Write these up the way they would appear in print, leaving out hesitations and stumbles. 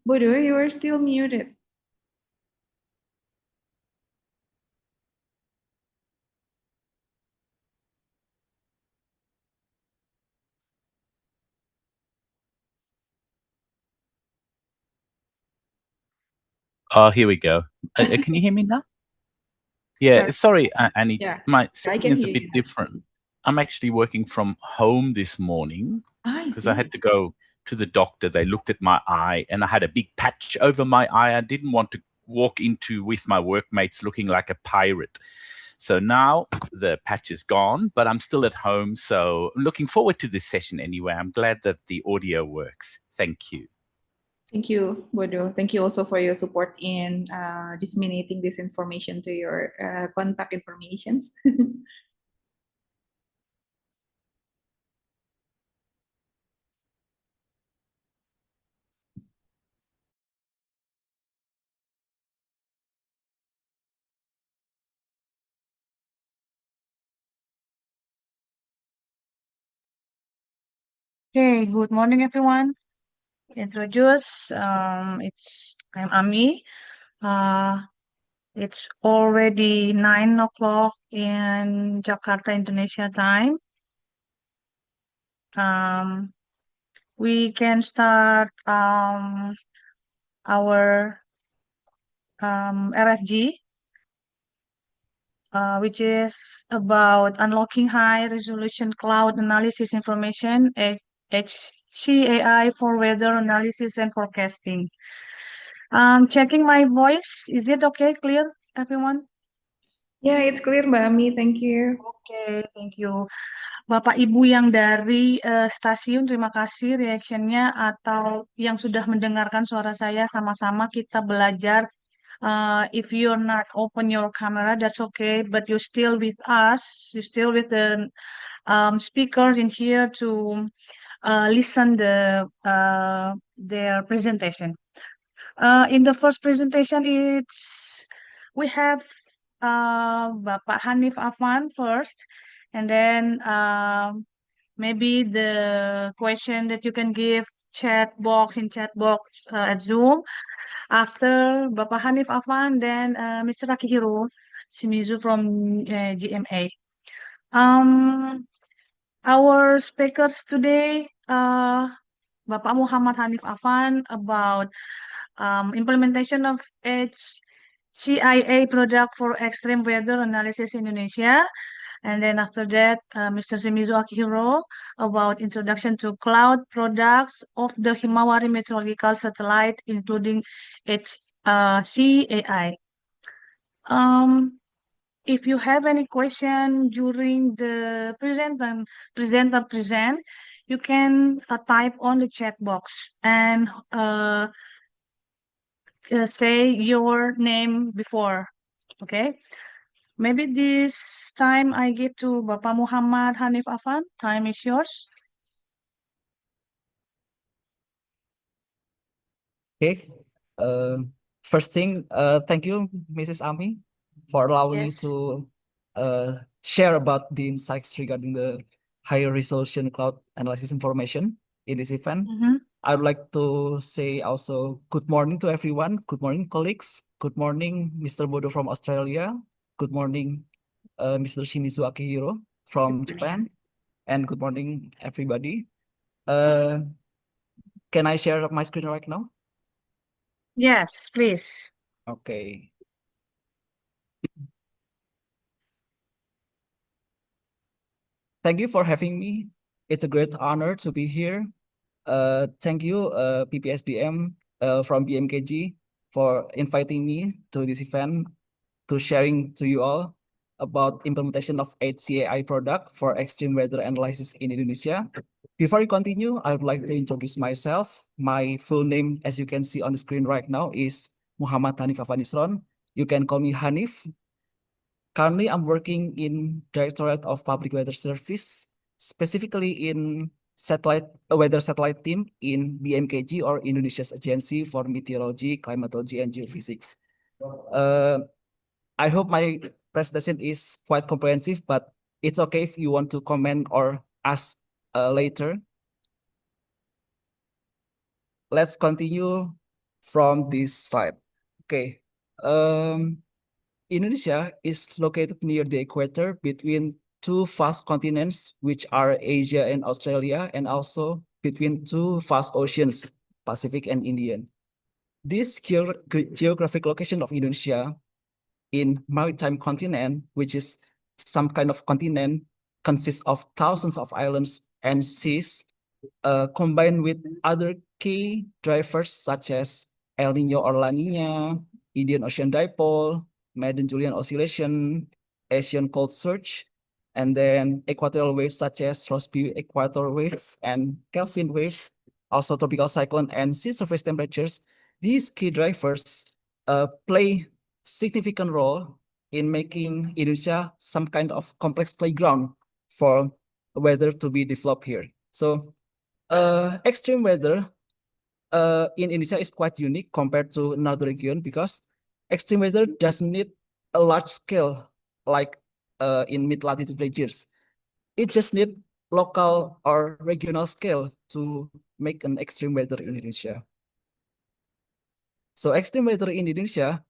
Bodo, you are still muted. Oh, here we go. Can you hear me now? Yeah, Uh, sorry, Annie. yeah, My I setting can is a hear bit you now. different. I'm actually working from home this morning I because I see. had to go to the doctor. They looked at my eye and I had a big patch over my eye. I didn't want to walk into with my workmates looking like a pirate. So now the patch is gone, but I'm still at home. So I'm looking forward to this session anyway. I'm glad that the audio works. Thank you. Thank you, Bodo. Thank you also for your support in disseminating this information to your contact informations. Okay, good morning, everyone. Introduce. I'm Ami. Uh, it's already 9 o'clock in Jakarta, Indonesia time. We can start our RFG, which is about unlocking high resolution cloud analysis information at HCAI for weather analysis and forecasting. Checking my voice. Is it okay? Clear, everyone? Yeah, it's clear, Mbak Ami. Thank you. Oke, thank you. Bapak Ibu yang dari stasiun, terima kasih reactionnya atau yang sudah mendengarkan suara saya sama-sama kita belajar. If you're not open your camera, that's okay, but you're still with us. You're still with the speakers in here to listen their presentation. In the first presentation, we have Bapak Hanif Afan first, and then maybe the question that you can give chat box at Zoom. After Bapak Hanif Afan, then Mr. Akihiro Shimizu from GMA. Our speakers today, Bapak Muhammad Hanif Afan about implementation of HCIA product for extreme weather analysis in Indonesia. And then after that, Mr. Shimizu Akihiro about introduction to cloud products of the Himawari meteorological satellite, including HCAI. If you have any question during the present, you can type on the chat box and say your name before. Okay. Maybe this time I give to Bapak Muhammad Hanif Afan. Time is yours. Okay. First thing, thank you, Mrs. Ami, for allowing me Yes. to share about the insights regarding the higher resolution cloud analysis information in this event. I would like to say also good morning to everyone. Good morning, colleagues. Good morning, Mr. Bodo from Australia. Good morning, Mr. Shimizu Akihiro from Japan. And good morning, everybody. Can I share my screen right now? Yes, please. Okay. Thank you for having me. It's a great honor to be here. Thank you, PPSDM from BMKG for inviting me to this event to sharing to you all about implementation of HCAI product for extreme weather analysis in Indonesia. Before we continue, I would like to introduce myself. My full name, as you can see on the screen right now, is Muhammad Hanif Afanisron. You can call me Hanif. Currently, I'm working in Directorate of Public Weather Service, specifically in weather satellite team in BMKG, or Indonesia's Agency for Meteorology, Climatology, and Geophysics. I hope my presentation is quite comprehensive, but it's okay if you want to comment or ask later. Let's continue from this side. Okay. Indonesia is located near the equator between two vast continents, which are Asia and Australia, and also between two vast oceans, Pacific and Indian. This geographic location of Indonesia in maritime continent, which is some kind of continent, consists of thousands of islands and seas, combined with other key drivers such as El Nino or La Nina, Indian Ocean Dipole, Madden-Julian Oscillation, Asian Cold Surge, and then equatorial waves such as Rossby equator waves and Kelvin waves, also tropical cyclone and sea surface temperatures. These key drivers play significant role in making Indonesia some kind of complex playground for weather to be developed here. So extreme weather in Indonesia is quite unique compared to another region because extreme weather doesn't need a large scale like in mid-latitude regions. It just needs local or regional scale to make an extreme weather in Indonesia. So extreme weather in Indonesia,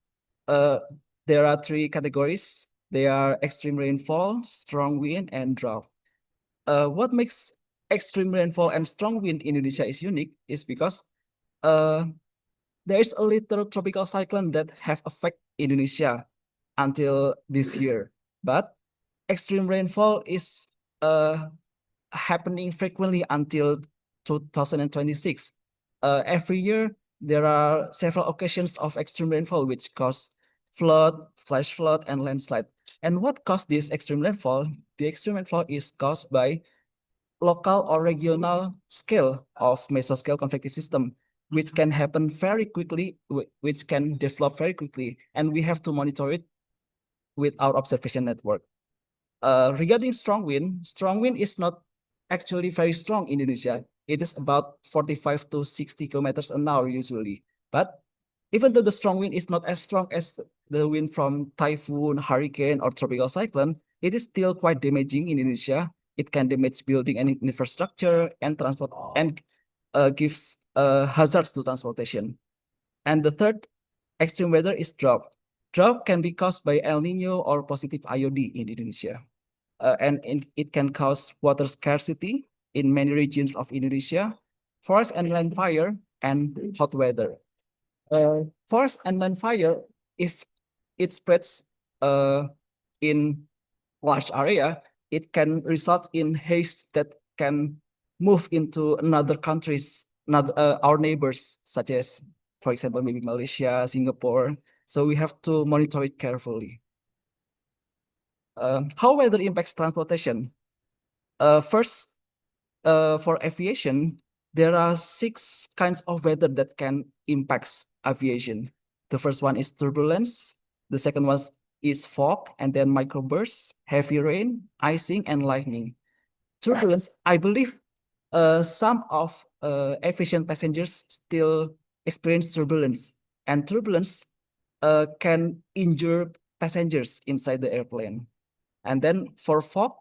there are three categories. They are extreme rainfall, strong wind, and drought. What makes extreme rainfall and strong wind in Indonesia is unique is because there is a little tropical cyclone that have affect Indonesia until this year. But extreme rainfall is happening frequently until 2026. Every year, there are several occasions of extreme rainfall which cause flood, flash flood, and landslide. And what caused this extreme rainfall? The extreme rainfall is caused by local or regional scale of mesoscale convective system, which can happen very quickly, which can develop very quickly, and we have to monitor it with our observation network. Regarding strong wind is not actually very strong in Indonesia. It is about 45 to 60 kilometers an hour usually. But even though the strong wind is not as strong as the wind from typhoon, hurricane, or tropical cyclone, it is still quite damaging in Indonesia. It can damage building and infrastructure and transport and gives hazards to transportation. And the third extreme weather is drought. Drought can be caused by El Nino or positive IOD in Indonesia. And it can cause water scarcity in many regions of Indonesia, forest and land fire, and hot weather. Forest and land fire, if it spreads in large area, it can result in haze that can move into another countries, our neighbors, such as, for example, maybe Malaysia, Singapore. So we have to monitor it carefully. How weather impacts transportation? First, for aviation, there are 6 kinds of weather that can impact aviation. The first one is turbulence. The second one is fog, and then microbursts, heavy rain, icing, and lightning. Turbulence, I believe some of aviation passengers still experience turbulence, and turbulence can injure passengers inside the airplane. And then for fog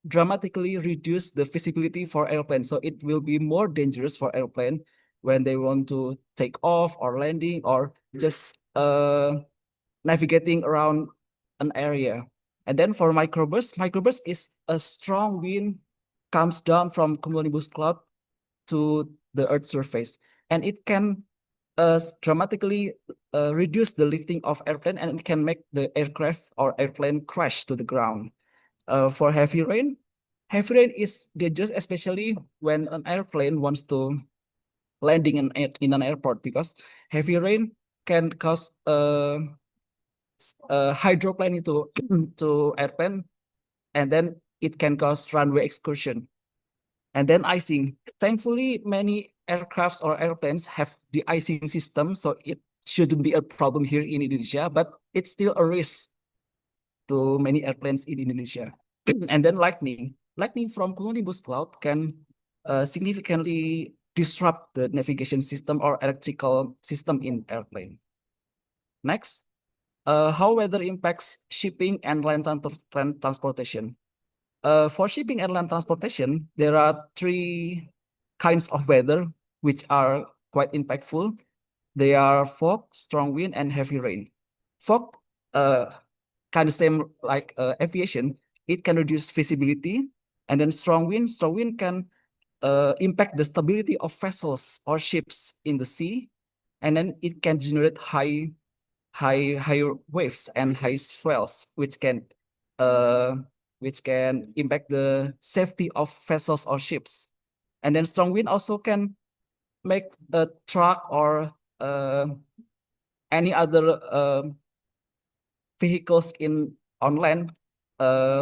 dramatically reduce the visibility for airplanes. So it will be more dangerous for airplane when they want to take off or landing or just navigating around an area. And then for microburst is a strong wind comes down from cumulonimbus cloud to the Earth's surface. And it can dramatically reduce the lifting of airplane, and it can make the aircraft or airplane crash to the ground. For heavy rain is dangerous, especially when an airplane wants to landing in an airport, because heavy rain can cause hydroplane into to airplane, and then it can cause runway excursion. And then icing. Thankfully, many aircrafts or airplanes have the icing system, so it shouldn't be a problem here in Indonesia, but it's still a risk to many airplanes in Indonesia. And then lightning. Lightning from cumulonimbus cloud can significantly disrupt the navigation system or electrical system in airplane. Next, how weather impacts shipping and land transportation. For shipping and land transportation, there are 3 kinds of weather which are quite impactful. They are fog, strong wind, and heavy rain. Fog, kind of same like aviation. It can reduce visibility, and then strong wind can impact the stability of vessels or ships in the sea, and then it can generate higher waves and high swells, which can impact the safety of vessels or ships. And then strong wind also can make a truck or any other vehicles on land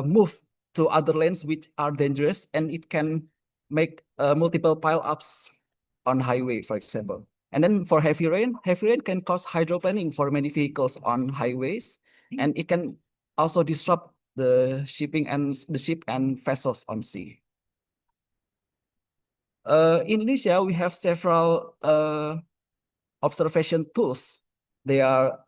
move to other lanes which are dangerous, and it can make multiple pile-ups on highway, for example. And then for heavy rain can cause hydroplaning for many vehicles on highways, and it can also disrupt the ship and vessels on sea. In Indonesia, we have several observation tools. They are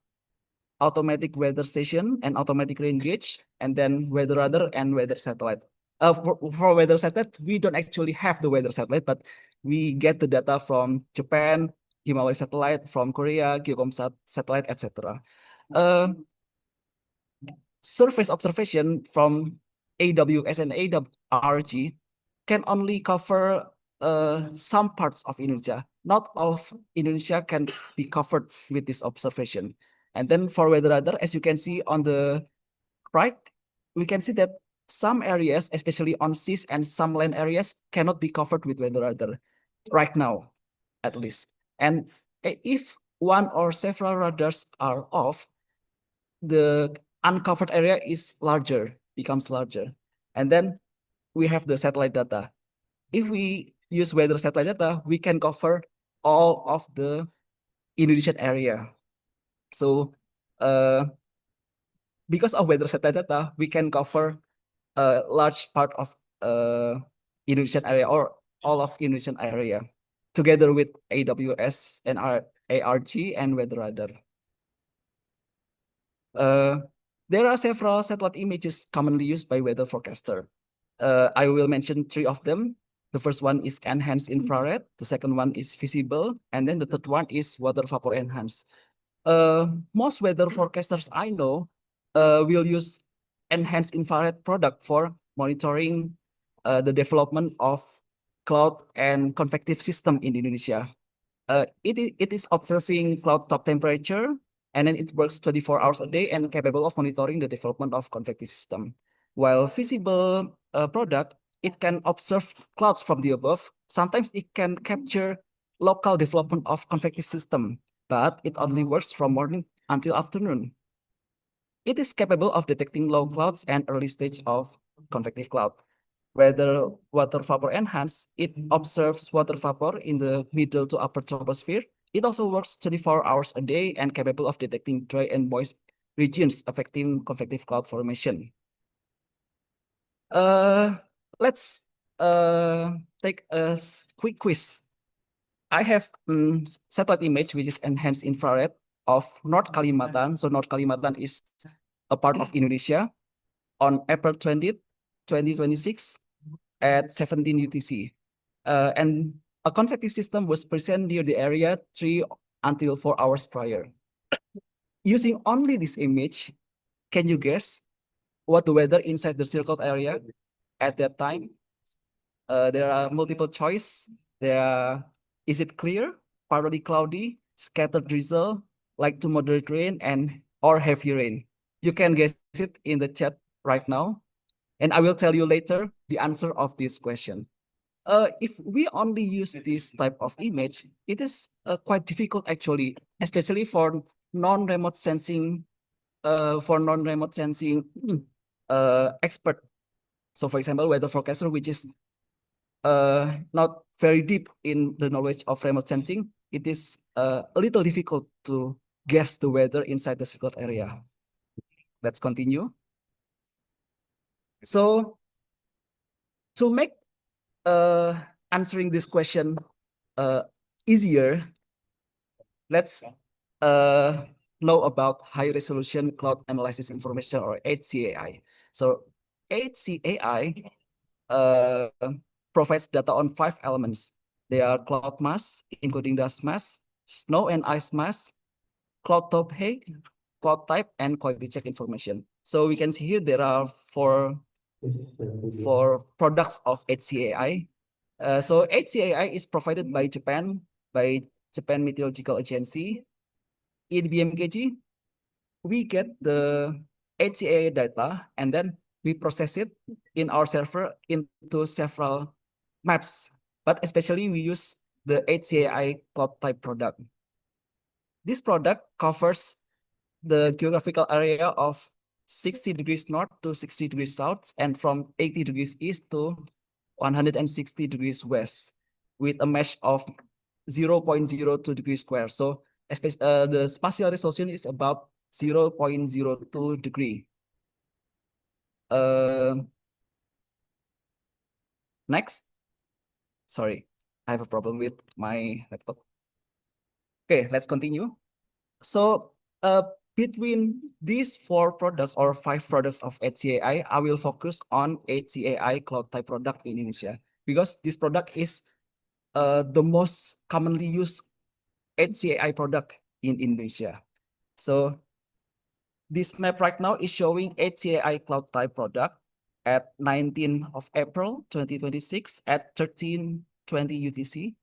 automatic weather station and automatic rain gauge, and then weather radar and weather satellite. For weather satellite, we don't actually have the weather satellite, but we get the data from Japan, Himalaya satellite, from Korea, Geocomsat satellite, etc. Surface observation from AWS and RFG can only cover some parts of Indonesia. Not all of Indonesia can be covered with this observation. And then for weather radar, as you can see on the right, we can see that some areas, especially on seas and some land areas, cannot be covered with weather radar right now, at least. And if one or several radars are off, the uncovered area becomes larger. And then we have the satellite data. If we use weather satellite data, we can cover all of the Indonesian area. So because of weather satellite data, we can cover a large part of Indonesian area or all of Indonesian area together with AWS and ARG and weather radar. There are several satellite images commonly used by weather forecaster. I will mention 3 of them. The first one is enhanced infrared, the second one is visible, and then the third one is water vapor enhanced. Most weather forecasters I know will use enhanced infrared product for monitoring the development of cloud and convective system in Indonesia. It is observing cloud top temperature, and then it works 24 hours a day and capable of monitoring the development of convective system. While visible product, it can observe clouds from the above. Sometimes it can capture local development of convective system, but it only works from morning until afternoon. It is capable of detecting low clouds and early stage of convective cloud. Whether water vapor enhanced, it observes water vapor in the middle to upper troposphere. It also works 24 hours a day and capable of detecting dry and moist regions affecting convective cloud formation. Let's take a quick quiz. I have satellite image which is enhanced infrared of North Kalimantan. So North Kalimantan is a part of Indonesia on April 20th, 2026 at 17 UTC. And a convective system was present near the area 3 until 4 hours prior. Using only this image, can you guess what the weather inside the circled area at that time? There are multiple choice. Is it clear, partly cloudy, scattered drizzle, light to moderate rain, or heavy rain? You can guess it in the chat right now. And I will tell you later the answer of this question. If we only use this type of image, it is quite difficult actually, especially for non-remote sensing expert. So for example, weather forecaster, which is not very deep in the knowledge of remote sensing, it is a little difficult to guess the weather inside the circled area. Let's continue. So to make answering this question easier, let's know about high resolution cloud analysis information, or HCAI. So HCAI provides data on 5 elements. They are cloud mass, including dust mass, snow and ice mass, cloud top height, cloud type, and quality check information. So we can see here there are four products of HCAI. So HCAI is provided by Japan Meteorological Agency. In BMKG, we get the HCAI data and then we process it in our server into several maps. But especially we use the HCAI cloud type product. This product covers the geographical area of 60 degrees north to 60 degrees south and from 80 degrees east to 160 degrees west with a mesh of 0.02 degrees square. So the spatial resolution is about 0.02 degree. Next. Sorry, I have a problem with my laptop. Okay, let's continue. So between these four products or five products of HCAI, I will focus on HCAI cloud type product in Indonesia because this product is the most commonly used HCAI product in Indonesia. So this map right now is showing HCAI cloud type product at 19th of April 2026 at 13:20 UTC.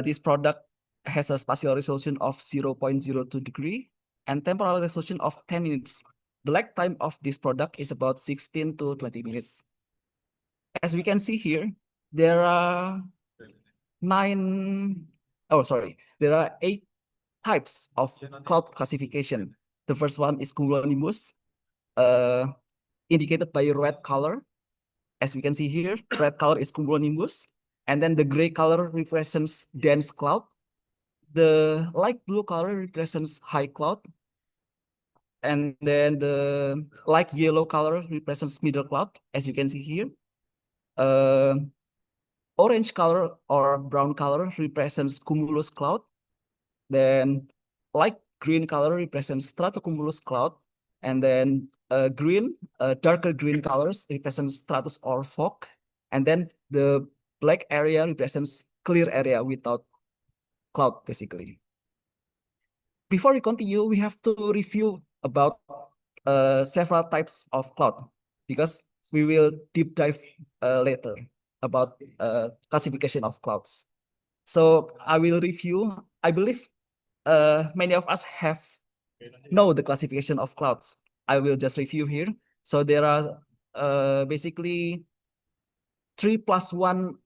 This product has a spatial resolution of 0.02 degree and temporal resolution of 10 minutes. The lag time of this product is about 16 to 20 minutes. As we can see here, there are there are 8 types of cloud classification. The first one is cumulonimbus, indicated by a red color. As we can see here, red color is cumulonimbus, and then the gray color represents dense cloud. The light blue color represents high cloud, and then the light yellow color represents middle cloud, as you can see here. Orange color or brown color represents cumulus cloud. Then light green color represents stratocumulus cloud. And then darker green colors represents stratus or fog. And then the black area represents clear area without cloud, basically. Before we continue, we have to review about several types of cloud because we will deep dive later about classification of clouds. So I will review. I believe many of us know the classification of clouds. I will just review here. So there are basically 3+1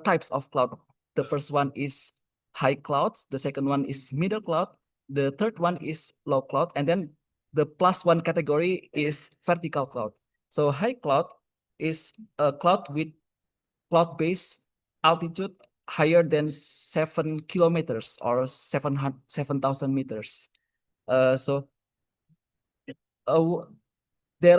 types of cloud. The first one is high clouds. The second one is middle cloud. The third one is low cloud. And then the +1 category is vertical cloud. So high cloud is a cloud with cloud-based altitude higher than 7 kilometers or 7,000 meters. There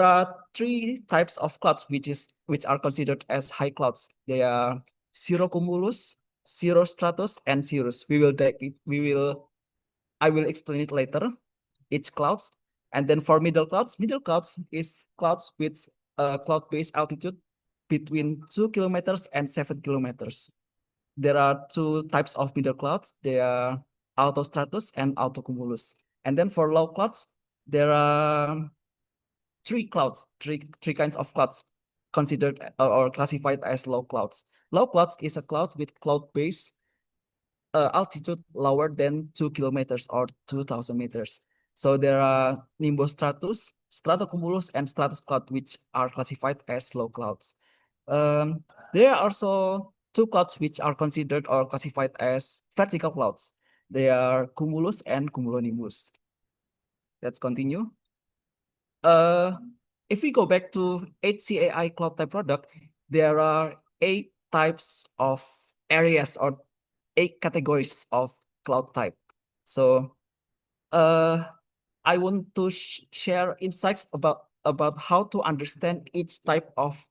are 3 types of clouds which are considered as high clouds. They are cirrocumulus, cirrostratus, and cirrus. I will explain it later. Each clouds, and then for middle clouds is clouds with cloud-based altitude between 2 kilometers and 7 kilometers. There are 2 types of middle clouds. They are altostratus and altocumulus. And then for low clouds, there are 3 kinds of clouds considered or classified as low clouds. Low clouds is a cloud with cloud-based altitude lower than 2 kilometers or 2,000 meters. So there are nimbostratus, stratocumulus, and stratus cloud, which are classified as low clouds. There are also 2 clouds which are considered or classified as vertical clouds. They are cumulus and cumulonimbus. Let's continue. If we go back to HCAI cloud type product, there are 8 types of areas or 8 categories of cloud type. So I want to share insights about how to understand each type of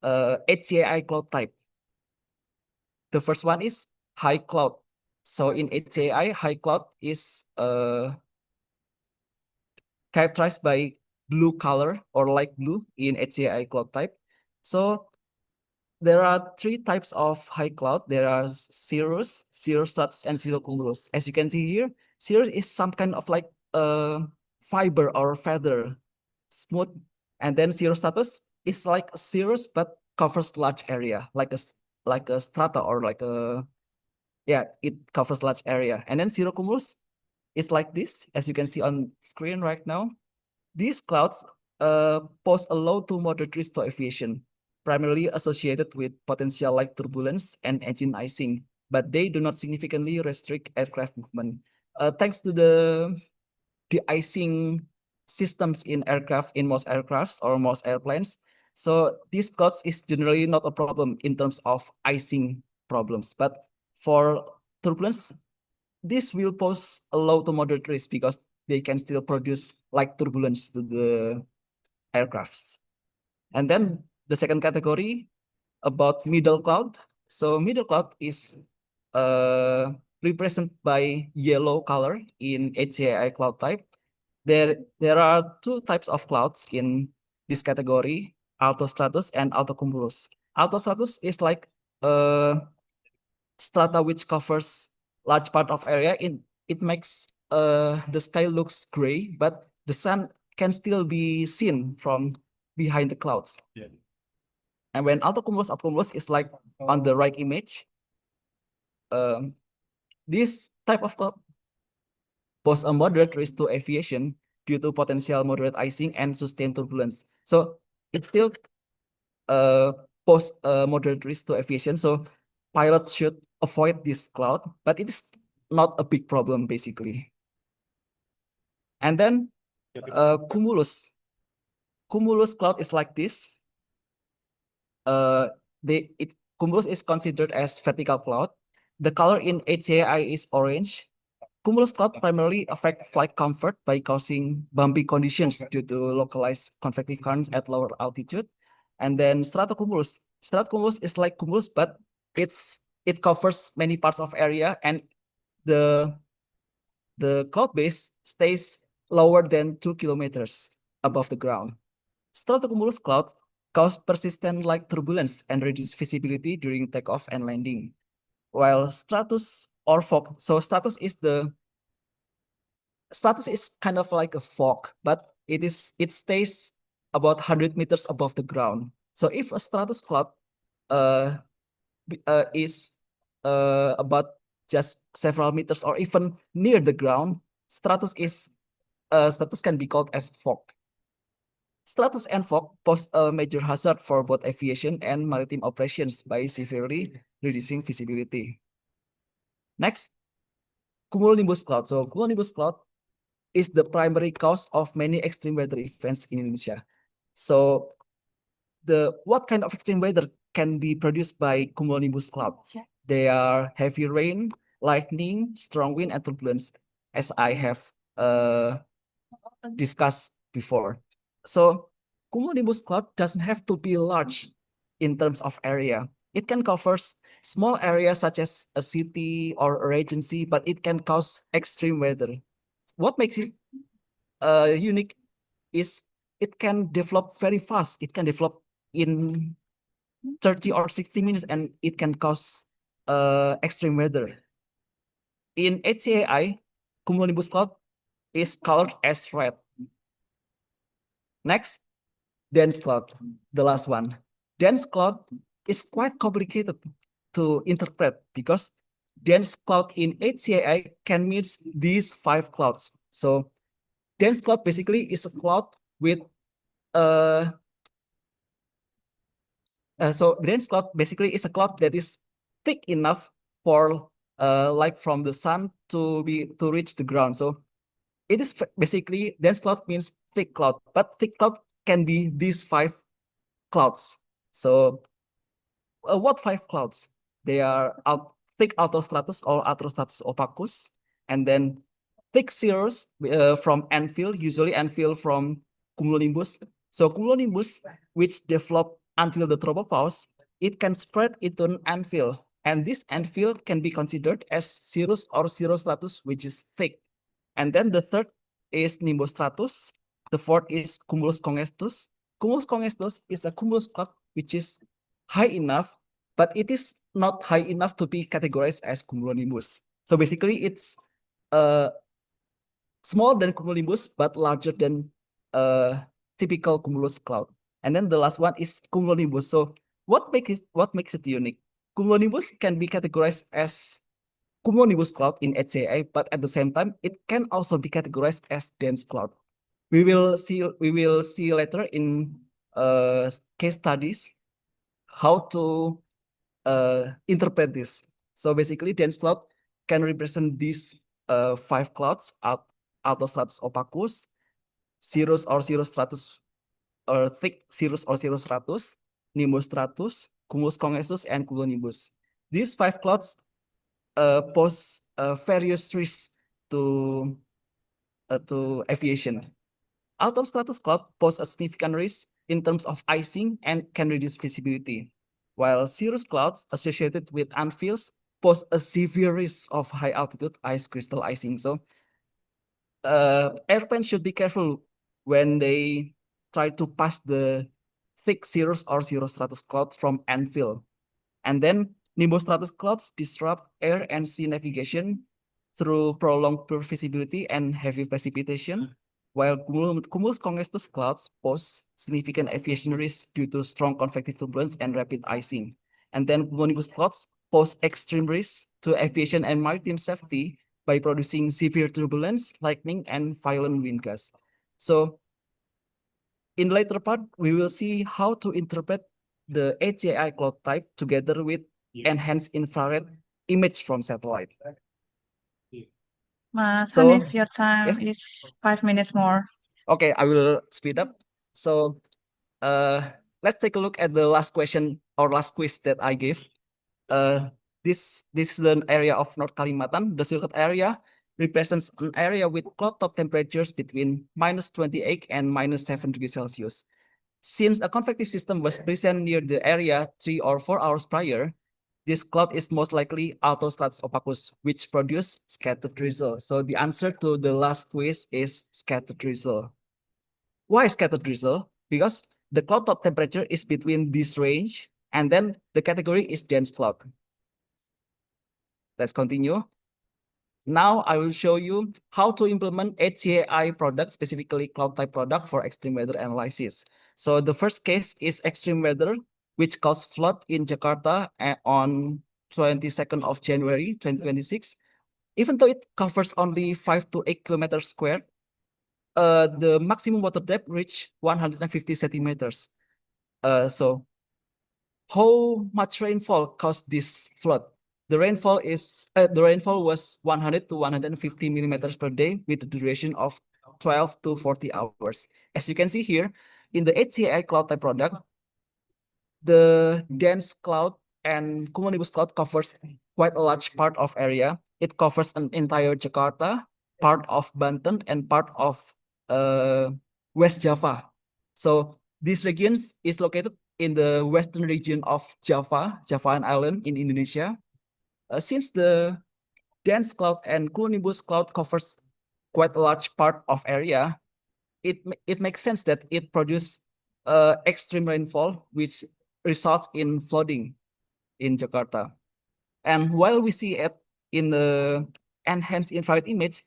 HCAI cloud type. The first one is high cloud. So in HCAI, high cloud is characterized by blue color or light blue in HCAI cloud type. So there are three types of high cloud. There are cirrus, cirrostratus, and cirrocumulus. As you can see here, cirrus is some kind of like fiber or feather, smooth, and then cirrostratus is like cirrus but covers large area, like a strata or like a it covers large area. And then cirrocumulus is like this, as you can see on screen right now. These clouds pose a low to moderate risk to aviation, primarily associated with potential light turbulence and engine icing, but they do not significantly restrict aircraft movement. Thanks to the de-icing systems in most aircrafts or most airplanes, so these clouds is generally not a problem in terms of icing problems. But for turbulence, this will pose a low to moderate risk because they can still produce light turbulence to the aircrafts. And then the second category about middle cloud. So middle cloud is represented by yellow color in HCAI cloud type. There are two types of clouds in this category, altostratus and altocumulus. Altostratus is like strata which covers large part of area. It makes the sky looks gray, but the sun can still be seen from behind the clouds. Yeah. And when altocumulus is like on the right image. This type of cloud pose a moderate risk to aviation due to potential moderate icing and sustained turbulence. So it still pose a moderate risk to aviation. So pilots should avoid this cloud, but it is not a big problem basically. And then cumulus. Cumulus cloud is like this. Cumulus is considered as vertical cloud. The color in HCAI is orange. Cumulus cloud primarily affect flight comfort by causing bumpy conditions due to localized convective currents at lower altitude. And then stratocumulus. Stratocumulus is like cumulus, but it covers many parts of area, and the cloud base stays lower than 2 kilometers above the ground. Stratocumulus clouds cause persistent light turbulence and reduce visibility during takeoff and landing. While stratus or fog, so stratus is kind of like a fog, but it stays about 100 meters above the ground. So if a stratus cloud is about just several meters or even near the ground, stratus can be called as fog. Stratus and fog pose a major hazard for both aviation and maritime operations by severely reducing visibility. Next, cumulonimbus cloud. So cumulonimbus cloud is the primary cause of many extreme weather events in Indonesia. So what kind of extreme weather can be produced by cumulonimbus cloud? They are heavy rain, lightning, strong wind, and turbulence, as I have discussed before. So cumulonimbus cloud doesn't have to be large in terms of area. It can cover small areas such as a city or a regency, but it can cause extreme weather. What makes it unique is it can develop very fast. It can develop in 30 or 60 minutes, and it can cause extreme weather. In HCAI, cumulonimbus cloud is colored as red. Next, dense cloud, the last one. Dense cloud is quite complicated to interpret because dense cloud in HCAI can mix these 5 clouds. So dense cloud basically is a cloud with so dense cloud basically is a cloud that is thick enough for light from the sun to reach the ground. So it is basically dense cloud means thick cloud, but thick cloud can be these 5 clouds. So what 5 clouds? They are thick altostratus or altostratus opacus, and then thick cirrus from anvil, usually anvil from cumulonimbus. So cumulonimbus, which develop until the tropopause, it can spread into an anvil, and this anvil can be considered as cirrus or cirrostratus, which is thick. And then the third is nimbostratus. The fourth is cumulus congestus. Cumulus congestus is a cumulus cloud which is high enough, but it is not high enough to be categorized as cumulonimbus. So basically, it's smaller than cumulonimbus, but larger than typical cumulus cloud. And then the last one is cumulonimbus. So what makes it unique? Cumulonimbus can be categorized as cumulonimbus cloud in HCAI, but at the same time, it can also be categorized as dense cloud. We will see later in case studies how to interpret this. So basically, dense cloud can represent these 5 clouds: altostratus opacus, cirrus or cirrostratus, or thick cirrus or cirrostratus, nimbostratus, cumulus congestus, and cumulonimbus. These 5 clouds pose various risks to aviation. Altostratus cloud pose a significant risk in terms of icing and can reduce visibility, while cirrus clouds associated with anvils pose a severe risk of high altitude ice crystal icing. So airplanes should be careful when they try to pass the thick cirrus or cirrostratus cloud from anvil. And then nimbostratus clouds disrupt air and sea navigation through prolonged poor visibility and heavy precipitation, while cumulus congestus clouds pose significant aviation risks due to strong convective turbulence and rapid icing. And then cumulonimbus clouds pose extreme risks to aviation and maritime safety by producing severe turbulence, lightning, and violent wind gusts. So in the later part, we will see how to interpret the HCAI cloud type together with enhanced infrared image from satellite. Mas, So, if your time yes. is 5 minutes more. Okay, I will speed up. So let's take a look at the last question or last quiz that I gave. This is the area of North Kalimantan. The circled area represents an area with cloud top temperatures between -28 and -7 degrees Celsius. Since a convective system was present near the area 3 or 4 hours prior, this cloud is most likely altostratus opacus, which produce scattered drizzle. So the answer to the last quiz is scattered drizzle. Why scattered drizzle? Because the cloud top temperature is between this range, and then the category is dense cloud. Let's continue. Now I will show you how to implement HCAI product, specifically cloud type product for extreme weather analysis. So the first case is extreme weather, which caused flood in Jakarta on 22nd of January 2026. Even though it covers only 5 to 8 kilometers squared, the maximum water depth reached 150 centimeters. So how much rainfall caused this flood? The rainfall was 100 to 150 millimeters per day with a duration of 12 to 40 hours. As you can see here, in the HCAI cloud type product, the dense cloud and cumulonimbus cloud covers quite a large part of area. It covers an entire Jakarta, part of Banten, and part of West Java. So this region is located in the western region of Javan Island in Indonesia. Since the dense cloud and cumulonimbus cloud covers quite a large part of area, it makes sense that it produces extreme rainfall, which results in flooding in Jakarta. And while we see it in the enhanced infrared image,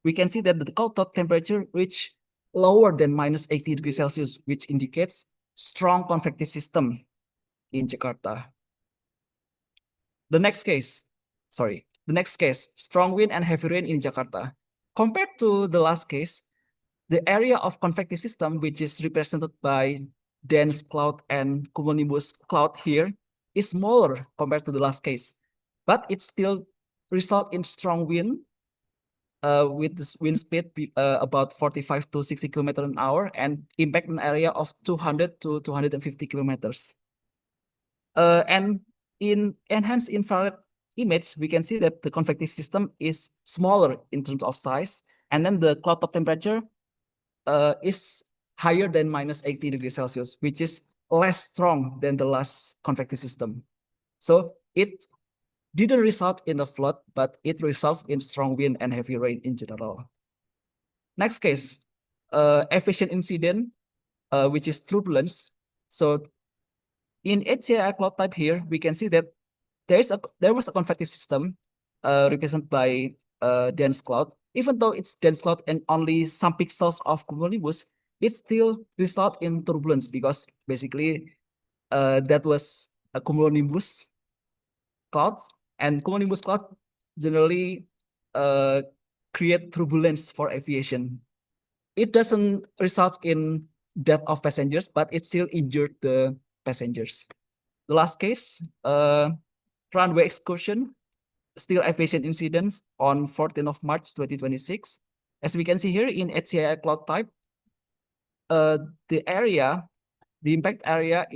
we can see that the cloud top temperature reached lower than -80 degrees Celsius, which indicates strong convective system in Jakarta. The next case, strong wind and heavy rain in Jakarta. Compared to the last case, the area of convective system, which is represented by dense cloud and cumulonimbus cloud here, is smaller compared to the last case, but it still results in strong wind with this wind speed about 45 to 60 kilometers an hour and impact an area of 200 to 250 kilometers. And in enhanced infrared image, we can see that the convective system is smaller in terms of size, and then the cloud top temperature is higher than -80 degrees Celsius, which is less strong than the last convective system. So it didn't result in a flood, but it results in strong wind and heavy rain in general. Next case, aviation incident, which is turbulence. So In HCAI cloud type here, we can see that there was a convective system represented by dense cloud. Even though it's dense cloud and only some pixels of cumulonimbus, it still result in turbulence because basically that was a cumulonimbus clouds, and cumulonimbus cloud generally create turbulence for aviation. It doesn't result in death of passengers, but it still injured the passengers. The last case, runway excursion, still aviation incidents on 14th of March 2026. As we can see here in HCAI cloud type, the impact area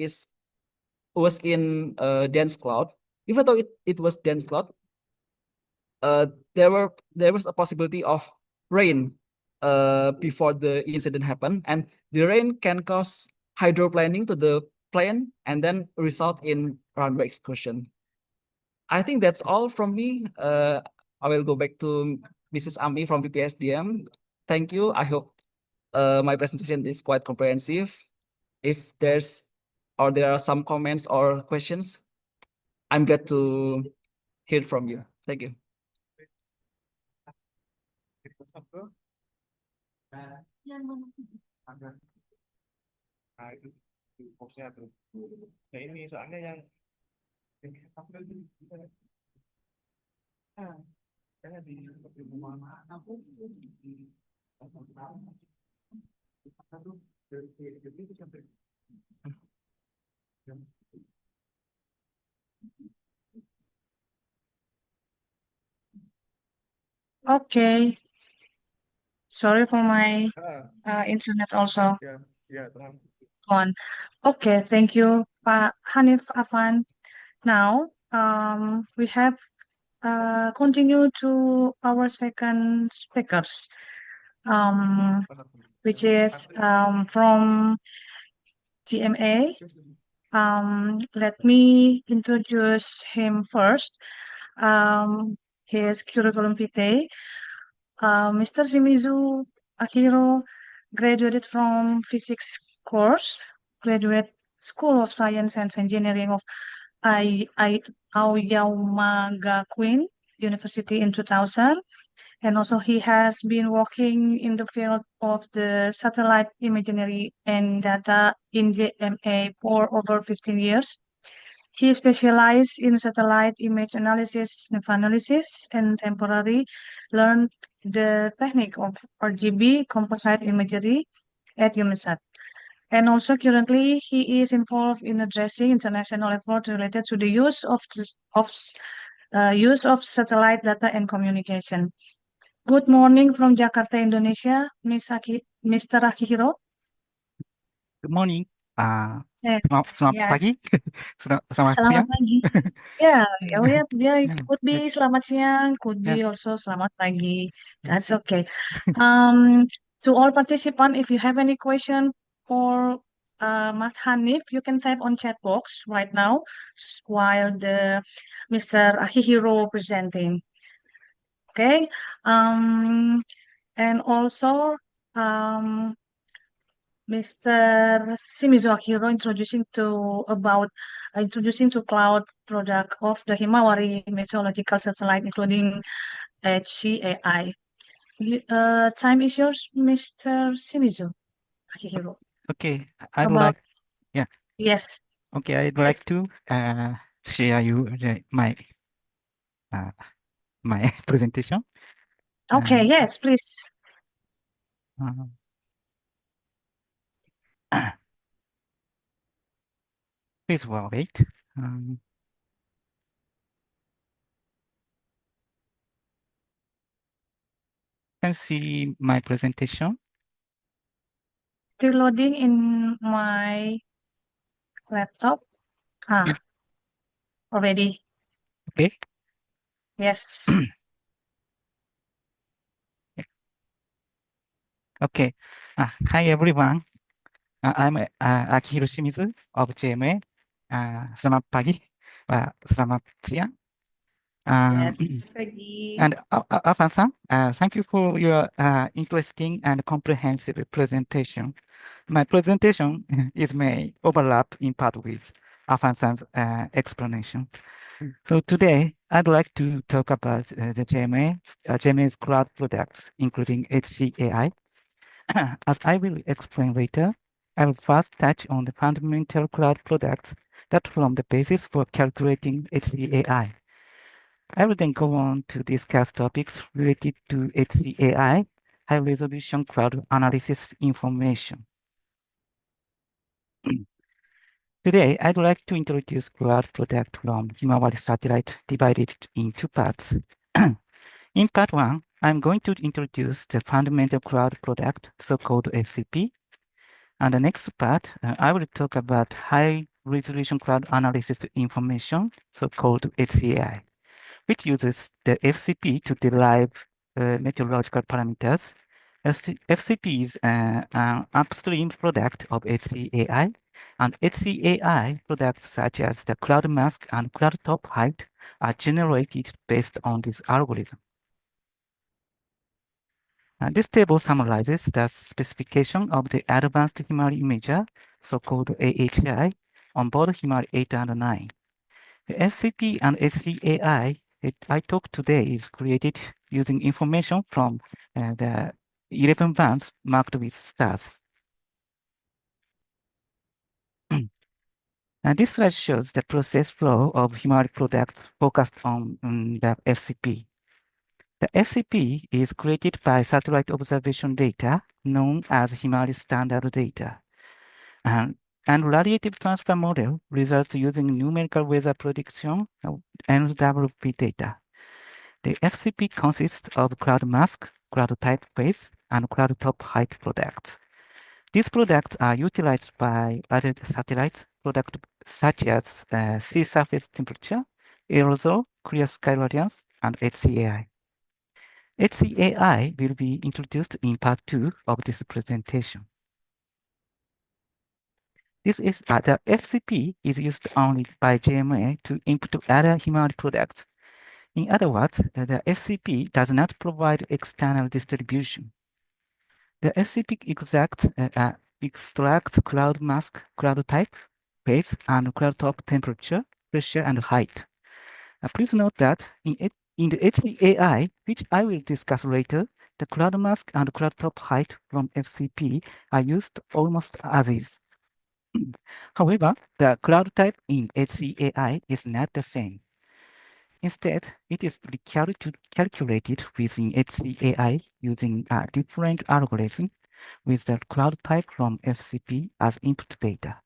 was in dense cloud. Even though it was dense cloud, there was a possibility of rain before the incident happened, and the rain can cause hydroplaning to the plane and then result in runway excursion. I think that's all from me. I will go back to Mrs. Ami from VPSDM. Thank you. I hope my presentation is quite comprehensive. If there are some comments or questions, I'm glad to hear from you. Thank you. Ini soalnya yang Okay. Sorry for my internet also. On. Okay, thank you, Pak Hanif Afan. Now, we have continue to our second speakers, which is from GMA. Let me introduce him first. His curriculum vitae. Mr. Shimizu Akiro graduated from physics course, graduate School of Science and Engineering of Aoyama-Gakuin University in 2000. And also he has been working in the field of the satellite imagery and data in GMA for over 15 years. He specialized in satellite image analysis, analysis, and temporarily learned the technique of RGB composite imagery at UNISAT. And also currently he is involved in addressing international efforts related to the use of satellite data and communication. Good morning from Jakarta, Indonesia, Mr. Akihiro. Good morning. Eh, Selamat yes. pagi. Selamat Selamat siang. pagi. Yeah, oh yeah, Yeah. could be selamat siang, could be also selamat pagi. That's okay. To all participants, if you have any question for Mas Hanif, you can type on chat box right now while the Mr. Akihiro presenting. Okay. And also Mr. Shimizu Akiro introducing to cloud product of the Himawari meteorological satellite, including HCAI. Time is yours, Mr. Shimizu Akihiro. Okay, I'd About- like. Yeah. Yes. Okay, I'd like to share you my my presentation. Okay. Yes, please. Please wait. Can see my presentation. Still loading in my laptop. Yeah. Already. Okay. Yes. Okay. Hi everyone. I'm Akihiro Shimizu of GMA. Selamat pagi. Selamat siang. Yes. And Afan-san, thank you for your interesting and comprehensive presentation. My presentation may overlap in part with Afan-san's explanation. So today, I'd like to talk about the JMA's cloud products, including HCAI. As I will explain later, I will first touch on the fundamental cloud products that form the basis for calculating HCAI. I will then go on to discuss topics related to HCAI, high-resolution cloud analysis information. Today, I'd like to introduce cloud product from Himawari satellite divided in two parts. In part one, I'm going to introduce the fundamental cloud product, so-called FCP. And the next part, I will talk about high-resolution cloud analysis information, so-called HCAI, which uses the FCP to derive meteorological parameters. FCP is an upstream product of HCAI, and HCAI products such as the cloud mask and cloud top height are generated based on this algorithm. This table summarizes the specification of the advanced Himawari imager, so-called AHI, on board Himawari 8 and 9. The FCP and HCAI I talk today is created using information from the 11 bands marked with stars. And this slide shows the process flow of Himawari products focused on the FCP. The FCP is created by satellite observation data known as Himawari standard data. And radiative transfer model results using numerical weather prediction NWP data. The FCP consists of cloud mask, cloud type phase, and cloud top height products. These products are utilized by other satellites products such as sea surface temperature, aerosol, clear sky radiance, and HCAI. HCAI will be introduced in part 2 of this presentation. The FCP is used only by JMA to input other Himawari products. In other words, the FCP does not provide external distribution. The FCP extracts cloud mask, cloud type, phase, and cloud top temperature, pressure, and height. Please note that in the HCAI, which I will discuss later, the cloud mask and cloud top height from FCP are used almost as is. However, the cloud type in HCAI is not the same. Instead, it is calculated within HCAI using a different algorithm with the cloud type from FCP as input data.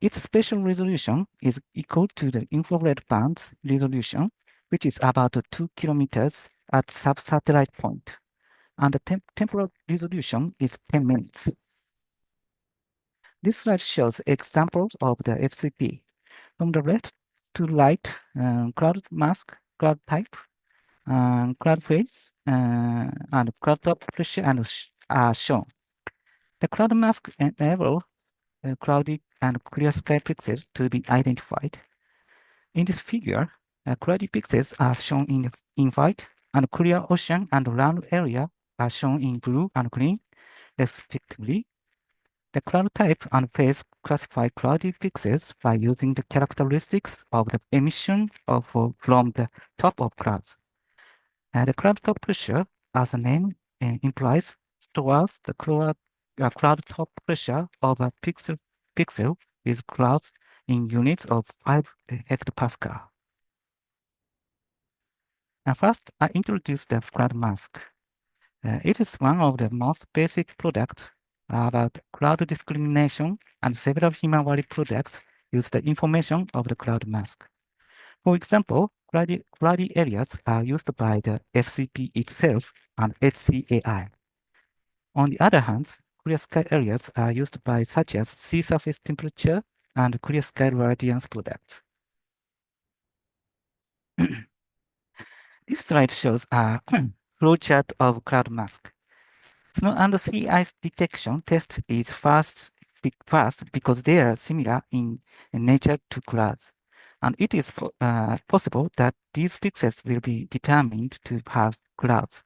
Its spatial resolution is equal to the infrared band's resolution, which is about 2 kilometers at sub-satellite point, and the temporal resolution is 10 minutes. This slide shows examples of the FCP. From the left to right, cloud mask, cloud type, cloud phase, and cloud top pressure are shown. The cloud mask enables cloudy and clear sky pixels to be identified. In this figure, cloudy pixels are shown in white, and clear ocean and land area are shown in blue and green, respectively. The cloud type and phase classify cloudy pixels by using the characteristics of the emission from the top of clouds. The cloud top pressure, as the name implies, stores the cloud top pressure of a pixel with clouds in units of 5 hectopascal. First, I introduce the cloud mask. It is one of the most basic products about cloud discrimination, and several Himawari products use the information of the cloud mask. For example, cloudy areas are used by the FCP itself and HCAI. On the other hand, clear sky areas are used by such as sea surface temperature and clear sky radiance products. This slide shows a flowchart of cloud mask. Snow and sea ice detection test is fast because they are similar in nature to clouds. And it is possible that these pixels will be determined to have clouds.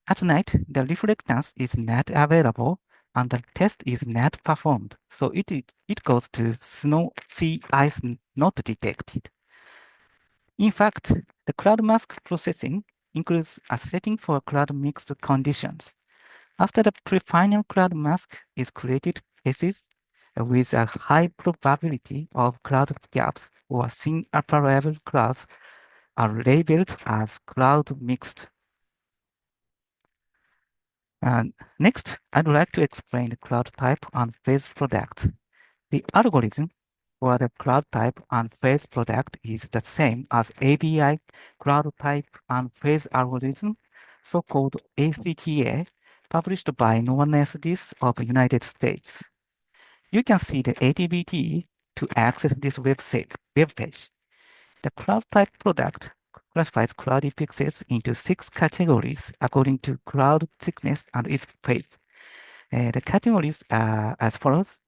At night, the reflectance is not available and the test is not performed, so it goes to snow sea ice not detected. In fact, the cloud mask processing includes a setting for cloud mixed conditions. After the pre-final cloud mask is created, cases with a high probability of cloud gaps or thin upper level clouds are labeled as cloud mixed. And next, I'd like to explain the cloud type and phase products. The algorithm for the cloud type and phase product is the same as ABI cloud type and phase algorithm, so-called HCAI, published by NoNSDs of the United States. You can see the ATBT to access this web page. The cloud type product classifies cloudy pixels into 6 categories according to cloud thickness and its phase. The categories are as follows: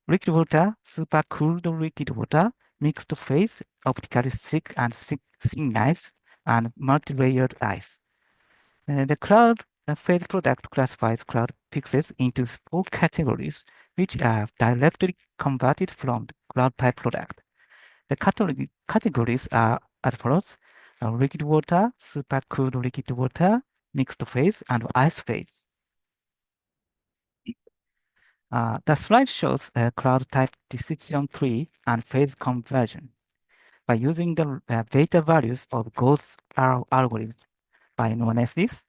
liquid water, super cooled liquid water, mixed phase, optically thick and thin ice, and multi-layered ice. The cloud phase product classifies cloud pixels into 4 categories, which are directly converted from the cloud type product. The categories are as follows: liquid water, super cooled liquid water, mixed phase, and ice phase. The slide shows a cloud type decision tree and phase conversion. By using the beta values of Gauss algorithm by known as this,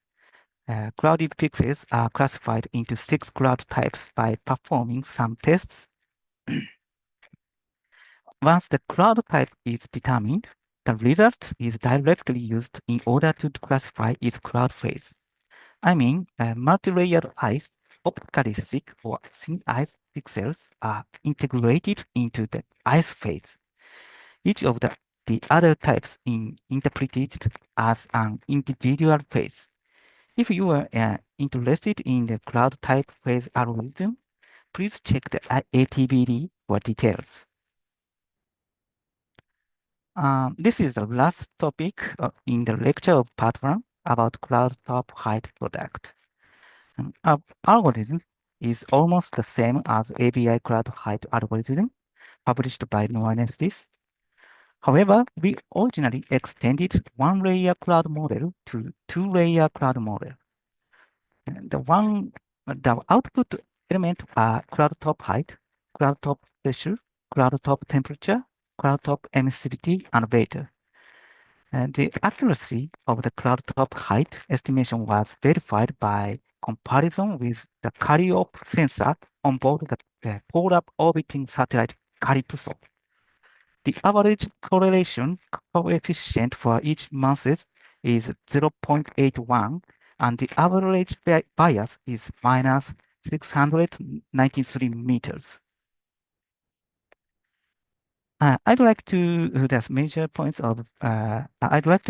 cloudy pixels are classified into 6 cloud types by performing some tests. Once the cloud type is determined, the result is directly used in order to classify its cloud phase. I mean, multi-layered ice, optically thick or thin ice pixels are integrated into the ice phase. Each of the other types interpreted as an individual phase. If you are interested in the cloud type phase algorithm, please check the ATBD for details. This is the last topic in the lecture of part 1 about cloud top height product. Our algorithm is almost the same as ABI cloud height algorithm published by NoNSDs. However, we originally extended one-layer cloud model to two-layer cloud model. The output element are cloud top height, cloud top pressure, cloud top temperature, cloud top emissivity, and beta. The accuracy of the cloud top height estimation was verified by comparison with the CALIOP sensor on board the polar orbiting satellite Calypso. The average correlation coefficient for each month is 0.81, and the average bias is minus 693 meters. I'd like to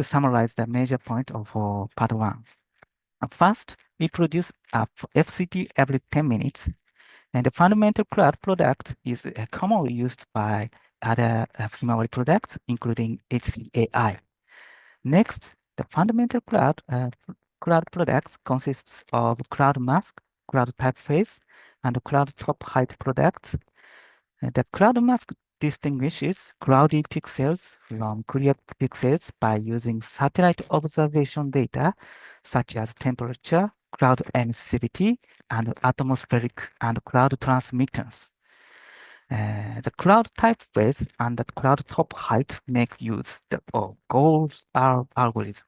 summarize the major point of part 1. First, we produce a FCP every 10 minutes, and the fundamental cloud product is commonly used by other firmware products, including HCAI. Next, the fundamental cloud products consists of cloud mask, cloud type phase, and cloud top height products. The cloud mask distinguishes cloudy pixels from clear pixels by using satellite observation data such as temperature, cloud emissivity, and atmospheric and cloud transmittance. The cloud type phase and the cloud top height make use of Gauss algorithm.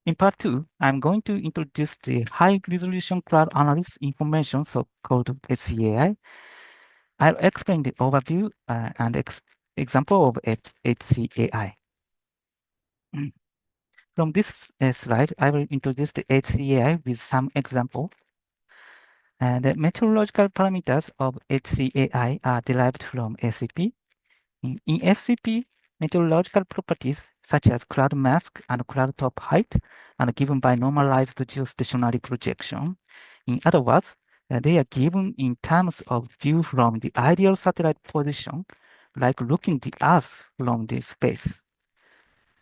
In part 2, I'm going to introduce the high resolution cloud analysis information, so-called HCAI. I'll explain the overview and example of HCAI. From this slide, I will introduce the HCAI with some example. The meteorological parameters of HCAI are derived from SCP. In SCP, meteorological properties such as cloud mask and cloud top height are given by normalized geostationary projection. In other words, they are given in terms of view from the ideal satellite position, like looking at the Earth from the space.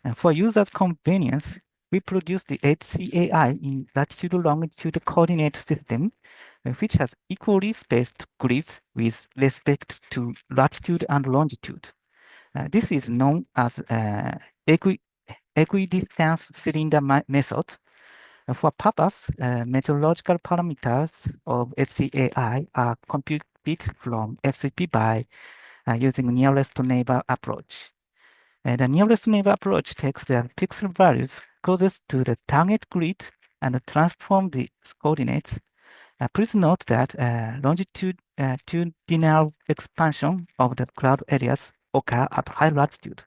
And for users' convenience, we produce the HCAI in latitude-longitude coordinate system, which has equally spaced grids with respect to latitude and longitude. This is known as equidistance cylinder method. For purpose, meteorological parameters of HCAI are computed from FCP by using nearest neighbor approach. The nearest neighbor approach takes the pixel values closest to the target grid and transform the coordinates. Please note that longitudinal expansion of the cloud areas occur at high latitude.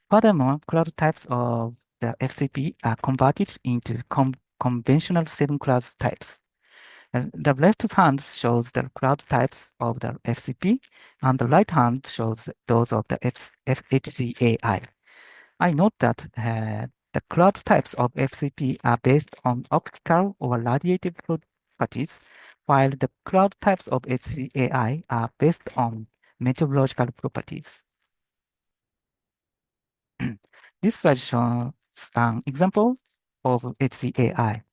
Furthermore, cloud types of the FCP are converted into conventional 7 cloud types. The left hand shows the cloud types of the FCP, and the right hand shows those of the HCAI. I note that the cloud types of FCP are based on optical or radiative properties, while the cloud types of HCAI are based on meteorological properties. This slide shows an example of HCAI.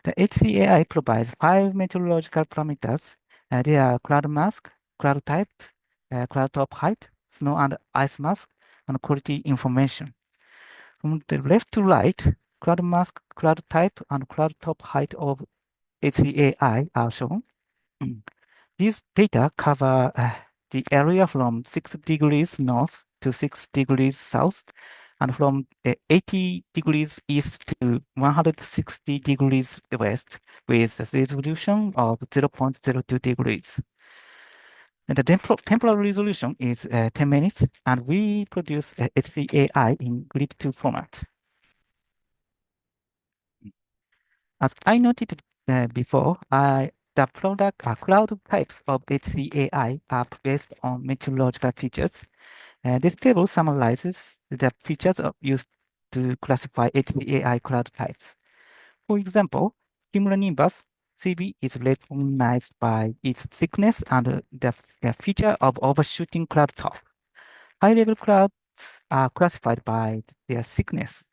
The HCAI provides 5 meteorological parameters. They are cloud mask, cloud type, cloud top height, snow and ice mask, and quality information. From the left to right, cloud mask, cloud type, and cloud top height of HCAI are shown. These data cover the area from 6 degrees north to 6 degrees south, and from 80 degrees east to 160 degrees west, with a resolution of 0.02 degrees. And the temporal resolution is 10 minutes, and we produce HCAI in grid 2 format. As I noted before, the product cloud types of HCAI are based on meteorological features. This table summarizes the features used to classify HCAI cloud types. For example, cumulonimbus CB is recognized by its thickness and the feature of overshooting cloud top. High-level clouds are classified by their thickness.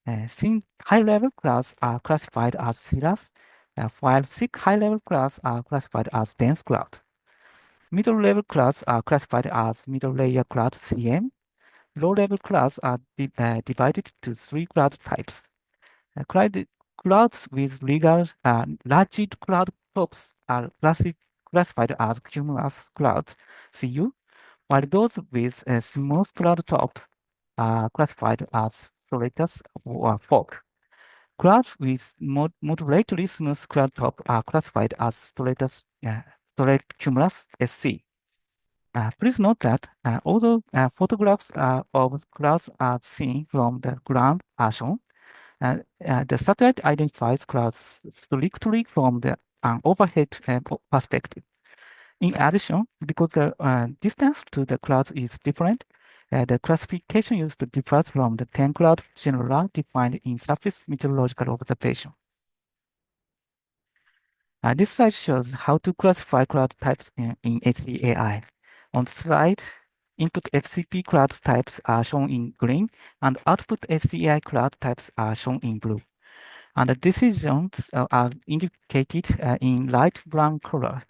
High-level clouds are classified as cirrus, while thick high-level clouds are classified as dense cloud. Middle-level clouds are classified as middle-layer cloud CM. Low-level clouds are divided to 3 cloud types. Clouds with large cloud tops are classified as cumulus clouds CU, while those with small cloud tops are classified as stratus or fog. Clouds with moderately smooth cloud top are classified as stratus cumulus SC. Please note that although photographs of clouds are seen from the ground are shown, the satellite identifies clouds strictly from the overhead perspective. In addition, because the distance to the cloud is different, the classification used differs from the 10 cloud genera defined in surface meteorological observation. This slide shows how to classify cloud types in HCAI. On the slide, input FCP cloud types are shown in green, and output HCAI cloud types are shown in blue. And the decisions are indicated in light brown color.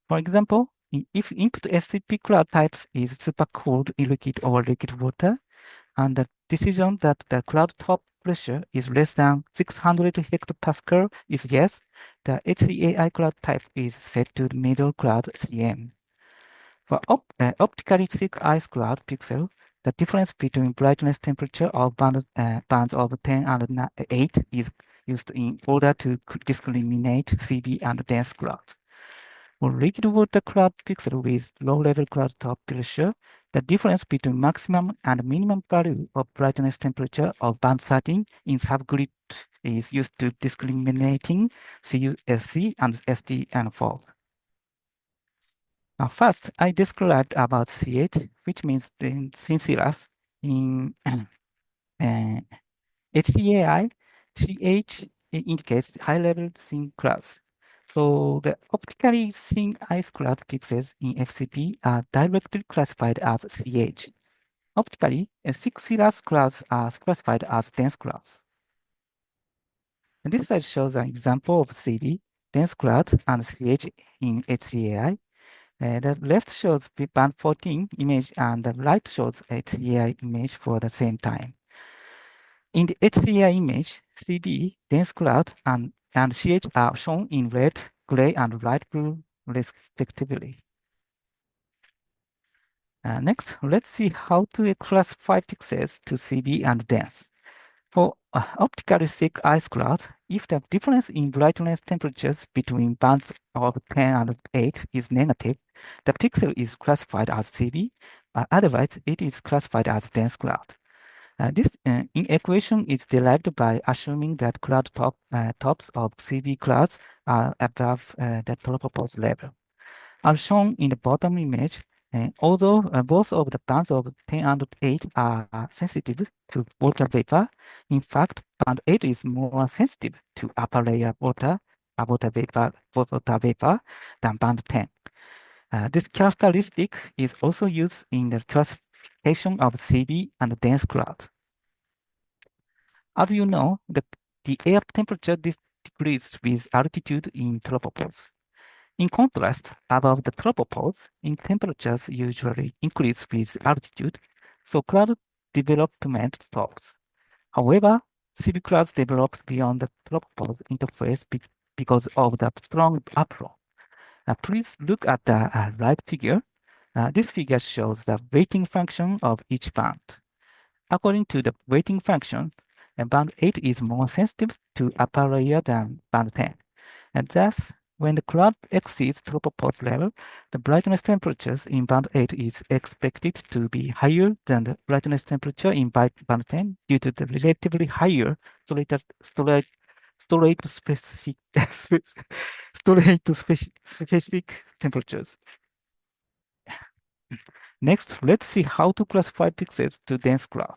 For example, if input FCP cloud types is supercooled liquid or liquid water, and the decision that the cloud top pressure is less than 600 hectopascal is yes, the HCAI cloud type is set to the middle cloud CM. For optically thick ice cloud pixel, the difference between brightness temperature of bands of 10 and 8 is used in order to discriminate CB and dense clouds. For liquid water cloud pixel with low-level cloud top pressure, the difference between maximum and minimum value of brightness temperature of band 13 in subgrid is used to discriminating CUSC and SD and fog. First, I described about CH, which means the synchronous in HCAI. CH indicates high-level thin clouds. So the optically thin ice cloud pixels in FCP are directly classified as CH. Optically, 6 cirrus clouds are classified as dense clouds. And this slide shows an example of CB, dense cloud, and CH in HCAI. The left shows band 14 image, and the right shows HCAI image for the same time. In the HCAI image, CB, dense cloud, and CH are shown in red, gray, and light blue, respectively. Next, let's see how to classify pixels to CB and dense. For optically thick ice cloud, if the difference in brightness temperatures between bands of 10 and 8 is negative, the pixel is classified as CB, otherwise it is classified as dense cloud. This equation is derived by assuming that cloud tops of CB clouds are above the tropopause level. As shown in the bottom image, although both of the bands of 10 and 8 are sensitive to water vapor, in fact, band 8 is more sensitive to upper layer water vapor than band 10. This characteristic is also used in the classification of CB and dense cloud. As you know, the air temperature decreases with altitude in tropopause. In contrast, above the tropopause, temperatures usually increase with altitude, so cloud development stops. However, CB clouds develop beyond the tropopause interface because of the strong upflow. Please look at the right figure. This figure shows the weighting function of each band. According to the weighting function, band 8 is more sensitive to upper layer than band 10. And thus, when the cloud exceeds tropopause level, the brightness temperatures in band 8 is expected to be higher than the brightness temperature in band 10 due to the relatively higher specific temperatures. Next, let's see how to classify pixels to dense cloud.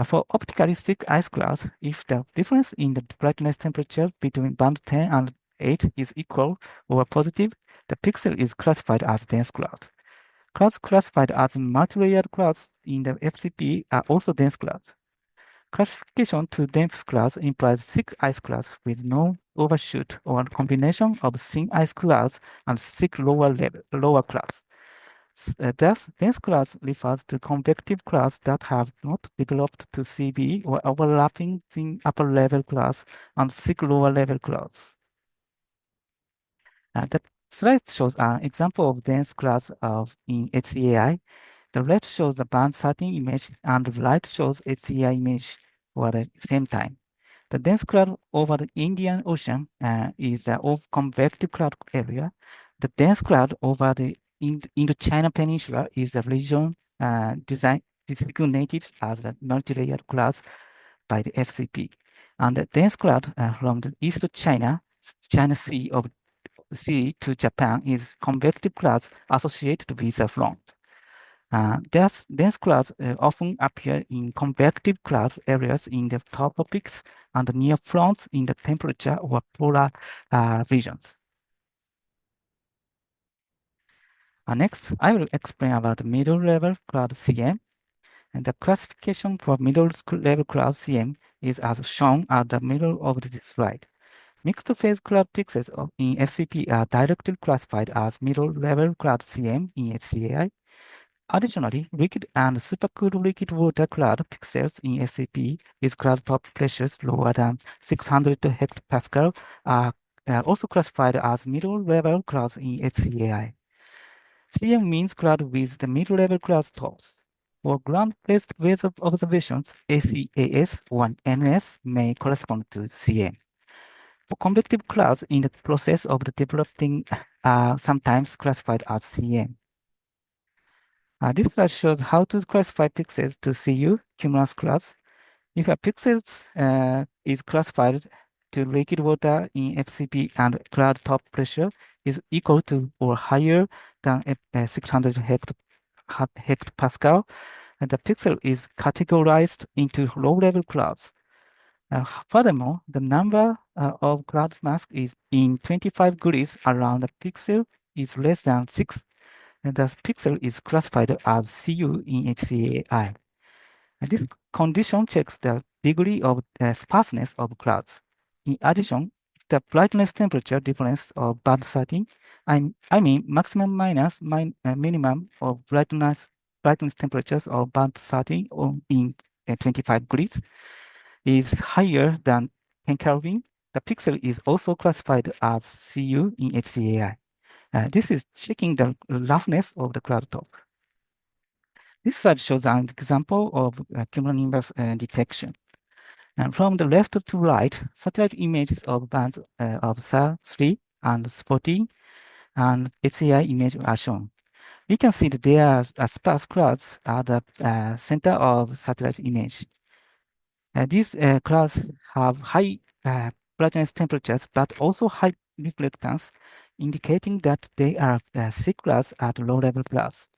For optically thick ice clouds, if the difference in the brightness temperature between band 10 and 8 is equal or positive, the pixel is classified as dense cloud. Clouds classified as multi-layered clouds in the FCP are also dense clouds. Classification to dense clouds implies thick ice clouds with no overshoot or combination of thin ice clouds and thick lower clouds. Thus, dense clouds refers to convective clouds that have not developed to CB or overlapping thin upper level clouds and thick lower level clouds. The slide shows an example of dense clouds in HCAI. The left shows the band 13 image and the right shows HCAI image for the same time. The dense cloud over the Indian Ocean is the convective cloud area. The dense cloud over the Indochina Peninsula is a region designated as a multi-layered clouds by the FCP. And the dense cloud from the East China Sea to Japan is convective clouds associated with the front. Dense clouds often appear in convective cloud areas in the tropics and near fronts in the temperature or polar regions. Next, I will explain about the middle level cloud CM. And the classification for middle level cloud CM is as shown at the middle of this slide. Mixed phase cloud pixels in FCP are directly classified as middle level cloud CM in HCAI. Additionally, liquid and supercooled liquid water cloud pixels in FCP with cloud top pressures lower than 600 hectopascal are also classified as middle level clouds in HCAI. CM means cloud with the middle-level cloud tops. For ground-based weather observations, ACAS or NS may correspond to CM. For convective clouds in the process of the developing are sometimes classified as CM. This slide shows how to classify pixels to CU, cumulus clouds. If a pixel is classified to liquid water in FCP and cloud top pressure is equal to or higher than 600 hectopascal, and the pixel is categorized into low-level clouds. Furthermore, the number of cloud masks is in 25 degrees around the pixel is less than 6 the pixel is classified as CU in HCAI. This condition checks the degree of sparseness of clouds. In addition, the brightness temperature difference of band setting, I mean maximum minus minimum of brightness temperatures of band setting in 25 degrees is higher than 10 Kelvin. The pixel is also classified as CU in HCAI. This is checking the roughness of the cloud top. This slide shows an example of cumulonimbus detection. And from the left to right, satellite images of bands of SAR 3 and 14 and HCAI image are shown. We can see that there are sparse clouds at the center of satellite image. These clouds have high brightness temperatures, but also high reflectance, indicating that they are thick clouds at low-level clouds.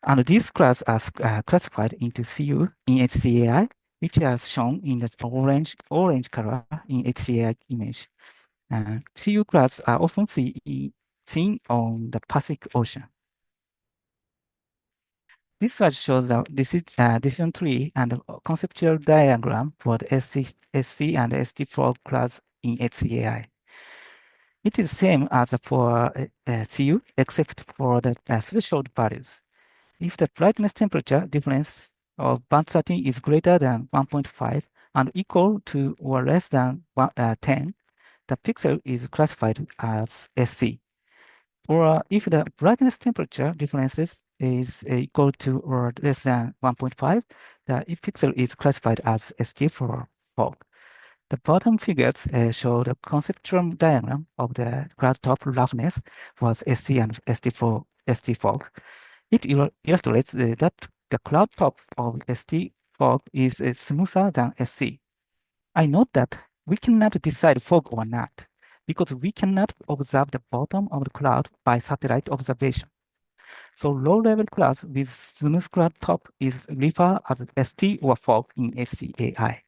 And these clouds are classified into CU in HCAI, which are shown in the orange color in HCAI image. CU clouds are often seen on the Pacific Ocean. This slide shows the decision tree and conceptual diagram for the SC and ST4 clouds in HCAI. It is the same as for CU, except for the threshold values. If the brightness temperature difference of band setting is greater than 1.5 and equal to or less than 10, the pixel is classified as SC. Or if the brightness temperature differences is equal to or less than 1.5, the pixel is classified as ST for fog. The bottom figures show the conceptual diagram of the cloud top roughness for SC and ST fog. It illustrates that the cloud top of ST fog is smoother than SC. I note that we cannot decide fog or not, because we cannot observe the bottom of the cloud by satellite observation. So low-level clouds with smooth cloud top is referred as ST or fog in HCAI.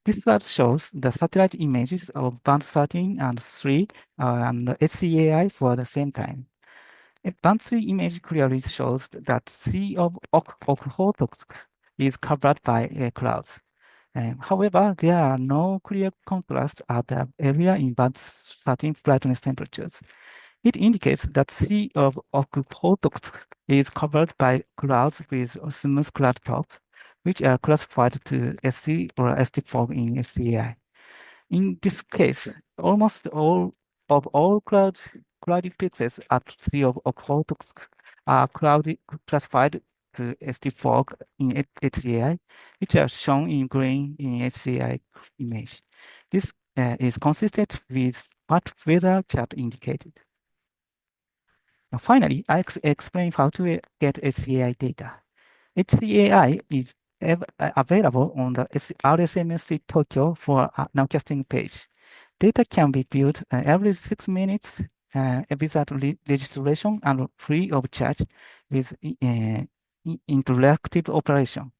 This slide shows the satellite images of band 13 and 3 and HCAI for the same time. A band 3 image clearly shows that Sea of Okhotsk is covered by clouds. However, there are no clear contrasts at the area in band 13 brightness temperatures. It indicates that Sea of Okhotsk is covered by clouds with smooth cloud tops, which are classified to SC or ST fog in SCAI. In this case, almost all cloudy pixels at Sea of Okhotsk are classified to ST fog in HCAI, which are shown in green in HCAI image. This is consistent with what weather chart indicated. Now, finally, I explain how to get HCAI data. HCAI is available on the RSMSC Tokyo for a nowcasting page. Data can be viewed every 6 minutes without registration and free of charge with interactive operation.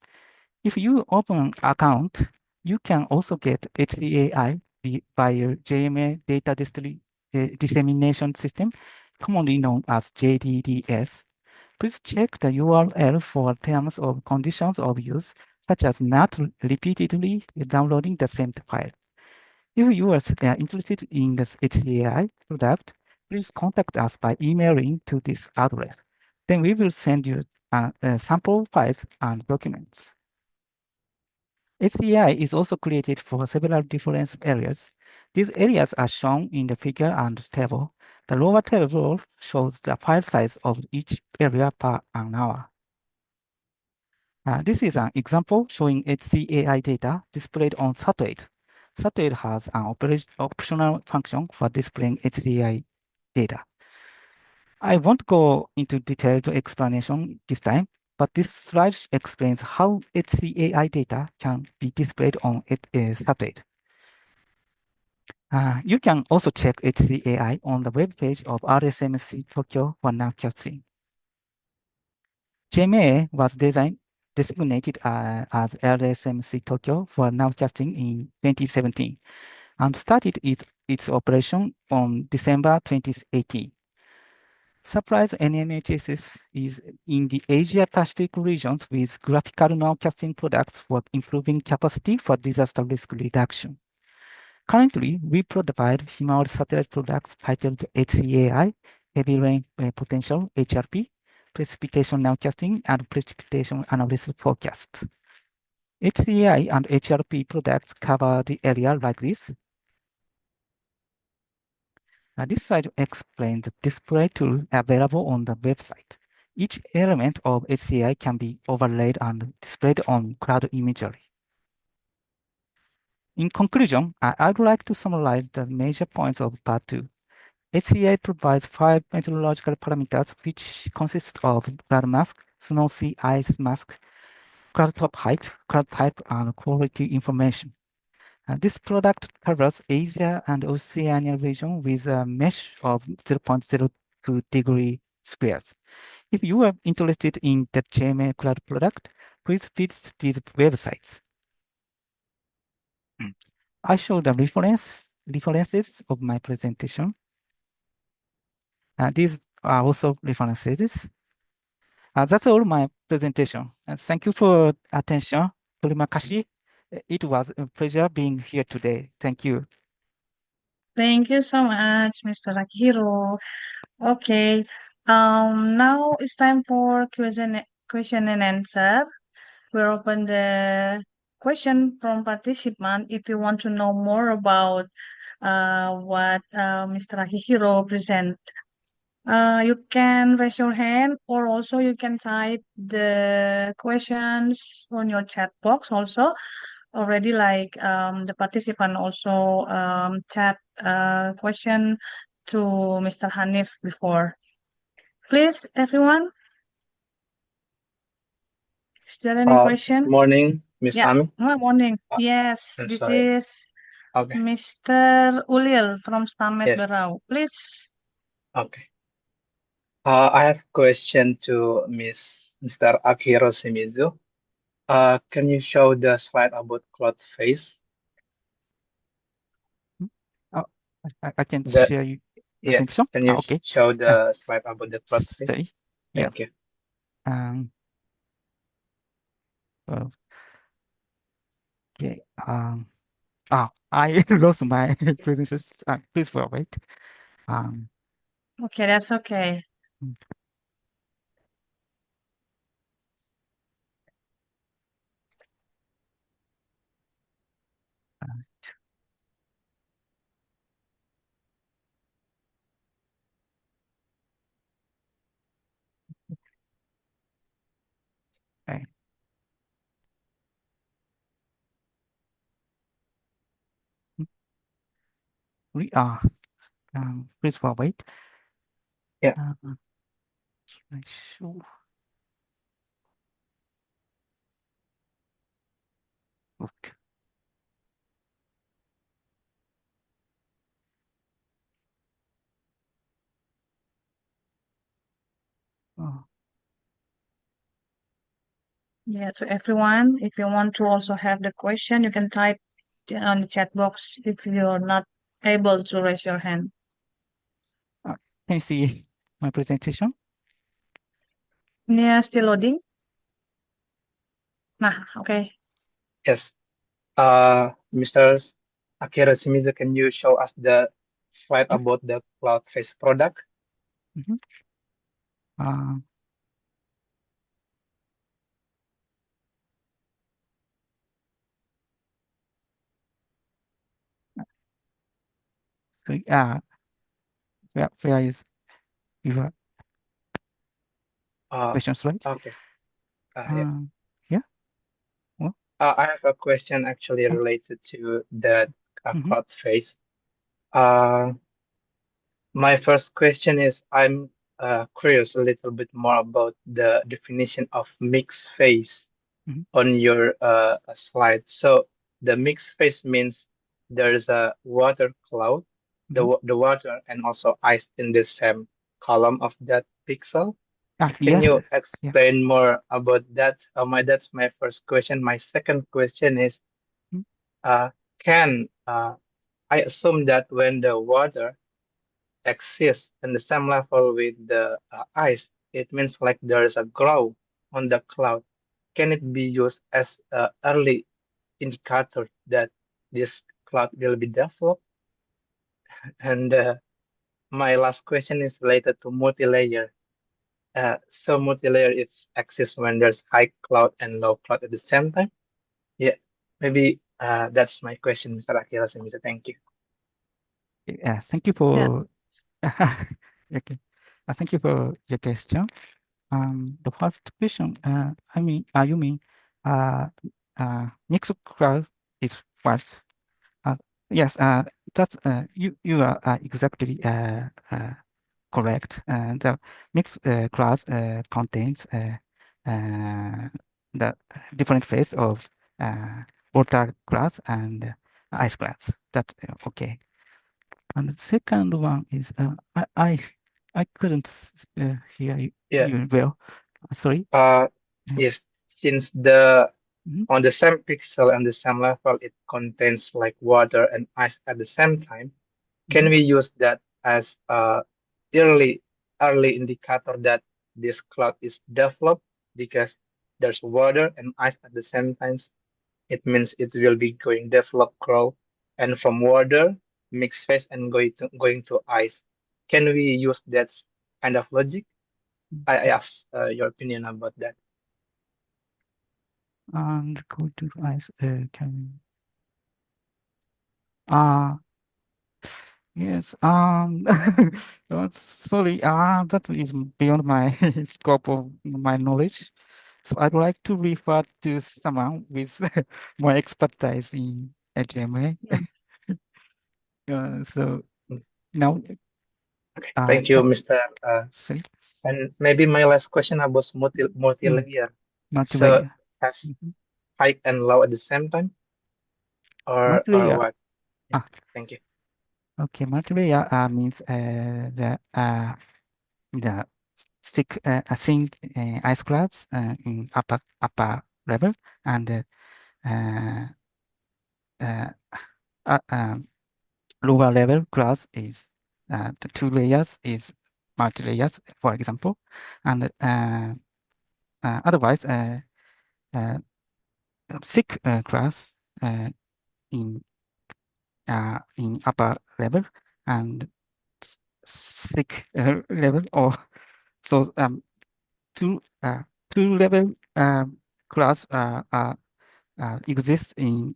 If you open an account, you can also get HCAI via JMA data dissemination system, commonly known as JDDS. Please check the URL for terms of conditions of use, such as not repeatedly downloading the same file. If you are interested in this HCAI product, please contact us by emailing to this address. Then we will send you sample files and documents. HCAI is also created for several different areas. These areas are shown in the figure and table. The lower table shows the file size of each area per an hour. This is an example showing HCAI data displayed on satellite. Satellite has an optional function for displaying HCAI data. I won't go into detailed explanation this time, but this slide explains how HCAI data can be displayed on a satellite. You can also check HCAI on the web page of RSMC Tokyo for nowcasting. JMA was designated as RSMC Tokyo for nowcasting in 2017 and started its operation on December 2018. Surprise NMHSS is in the Asia Pacific regions with graphical nowcasting products for improving capacity for disaster risk reduction. Currently, we provide Himawari satellite products titled HCAI, Heavy Rain Potential, HRP, Precipitation Nowcasting, and Precipitation Analysis Forecasts. HCAI and HRP products cover the area like this. This slide explains the display tool available on the website. Each element of HCAI can be overlaid and displayed on cloud imagery. In conclusion, I would like to summarize the major points of Part 2. HCAI provides 5 meteorological parameters, which consist of cloud mask, snow sea ice mask, cloud top height, cloud type, and quality information. This product covers Asia and Oceania region with a mesh of 0.02 degree squares. If you are interested in the JMA Cloud product, please visit these websites. I show the references of my presentation. These are also references. That's all my presentation. Thank you for attention. Terima kasih. It was a pleasure being here today. Thank you. Thank you so much, Mr. Akihiro. Okay, now it's time for question and answer. We'll open the question from participant if you want to know more about what Mr. Akihiro present. You can raise your hand, or also you can type the questions on your chat box also. Already like the participant also chat question to Mr. Hanif before. Please, everyone. Is there any question? Morning, Miss Ami. Morning. Yes, this sorry. is Okay. Mr. Ulil from Stamet Yes. Berau. Please. Okay. I have a question to Mr. Akihiro Shimizu. Can you show the slide about cloud face? I can The- share you. Yeah. presentation. Can you Okay. show the slide about the cloud face? Say, yeah. Thank you. Well, okay. I lost my presentation. Please wait. Okay, that's okay. Okay. We are. Please wait. Yeah. Slideshow. Okay. Oh. Yeah, to everyone, if you want to also have the question, you can type on the chat box if you're not able to raise your hand. Can you see my presentation? Yeah, still loading. Nah, okay. Yes. Mr. Akihiro Shimizu, can you show us the slide about the cloud face product? Mm-hmm. Where is your question slide? Okay. Yeah. Well, I have a question actually related to the cloud face. My first question is, I'm curious a little bit more about the definition of mixed phase on your slide. So the mixed phase means there's a water cloud, the water and also ice in the same column of that pixel. Can you explain more about that? That's my first question. My second question is, I assume that when the water exists in the same level with the ice, it means like there is a glow on the cloud. Can it be used as an early indicator that this cloud will be developed? And my last question is related to multi-layer. So multi-layer exists when there's high cloud and low cloud at the same time. Yeah, maybe that's my question, Mr. Akira. Thank you. Thank you for okay. Thank you for your question. The first question, I mean, you mean mixed cloud is first. Yes, that's you are exactly correct. The mixed clouds contains the different phase of water clouds and ice clouds. That's okay. And the second one is I couldn't hear you, Yeah. you well. Sorry. Yes, since the Mhm. on the same pixel and the same level, it contains like water and ice at the same time. Can Mhm. we use that as a early indicator that this cloud is developed because there's water and ice at the same time? It means it will be going develop, grow, and from water, mix phase and going to ice. Can we use that kind of logic? I ask your opinion about that. And go to ice. Can yes. Sorry. That is beyond my scope of my knowledge. So I'd like to refer to someone with more expertise in HMA. So Mm. now, Okay, thank you, Mr. Sorry. And maybe my last question about multi-layer. So Multi-layer. has high and low at the same time, or Multi-layer. what? Yeah, thank you. Okay, multi-layer means the thick thin ice clouds in upper level and lower level clouds is the 2 layers is multi-layers, for example, and otherwise thick clouds in upper level and thick level, or so two level clouds exists in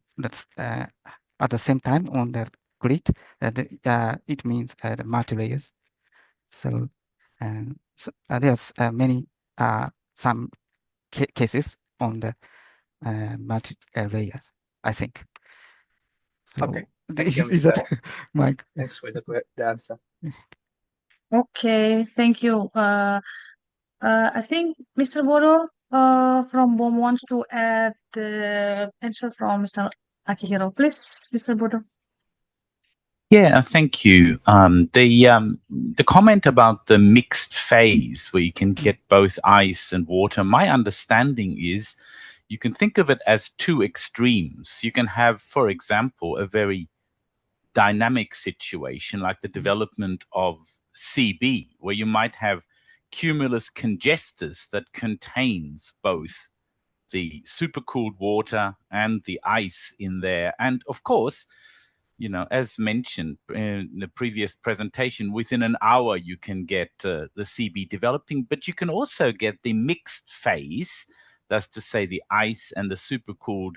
at the same time on the grid. It means the multi-layers. So, there's many some cases on the multi-layers, I think. So Okay, thank you, is Mr. that Mike? Thanks for the answer. Okay, thank you. I think Mr. Bodo from BOM wants to add the answer from Mr. Akihiro. Please, Mr. Bodo. Yeah, thank you. The comment about the mixed phase where you can get both ice and water, my understanding is you can think of it as two extremes. You can have, for example, a very dynamic situation like the development of CB, where you might have cumulus congestus that contains both the supercooled water and the ice in there. And of course, you know, as mentioned in the previous presentation, within an hour you can get the CB developing, but you can also get the mixed phase, that's to say the ice and the supercooled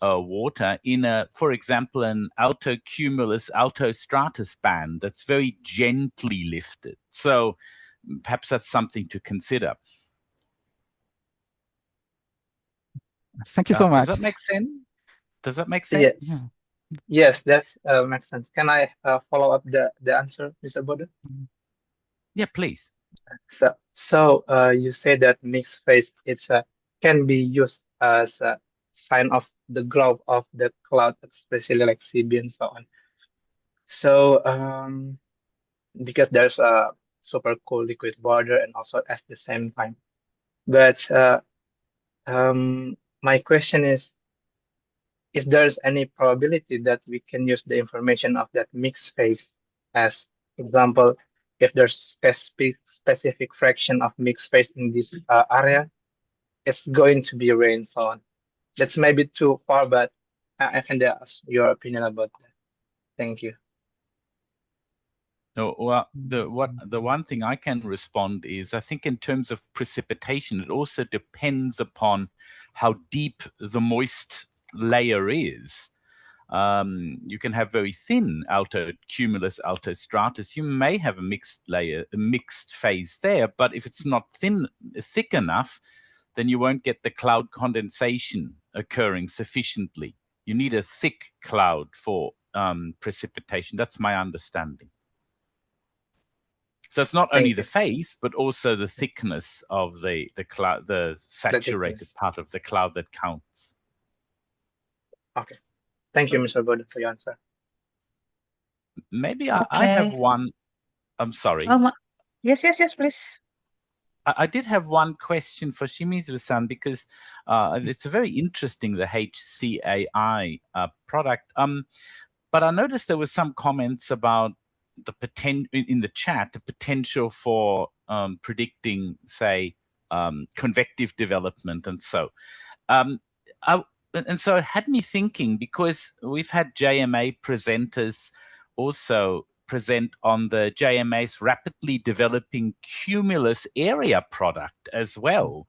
water in a, for example, an altocumulus altostratus band that's very gently lifted. So perhaps that's something to consider. Thank you so much. Does that make sense? Does that make sense? Yes. Yeah. Yes, that's makes sense. Can I follow up the answer, Mr. Bodo? Yeah, please. So you say that mixed phase can be used as a sign of the growth of the cloud, especially like CB and so on. So because there's a super cool liquid water and also at the same time. But my question is, if there's any probability that we can use the information of that mixed phase as example, if there's specific fraction of mixed phase in this area, it's going to be rain zone. That's maybe too far, but I can ask your opinion about that. Thank you. No, well, the one thing I can respond is, I think in terms of precipitation, it also depends upon how deep the moist layer is. You can have very thin cumulus altostratus. You may have a mixed layer, a mixed phase there, but if it's not thick enough, then you won't get the cloud condensation occurring sufficiently. You need a thick cloud for precipitation. That's my understanding. So it's not only the phase, but also the thickness of the cloud, the saturated part of the cloud that counts. Okay. Thank you, Mr. Bodo, for your answer. Maybe I have one. I'm sorry. Yes, please. I did have one question for Shimizu-san, because it's very interesting, the HCAI product. But I noticed there was some comments about the potential in the chat, the potential for predicting, say, convective development, and so. And so it had me thinking, because we've had JMA presenters also present on the JMA's rapidly developing cumulus area product as well,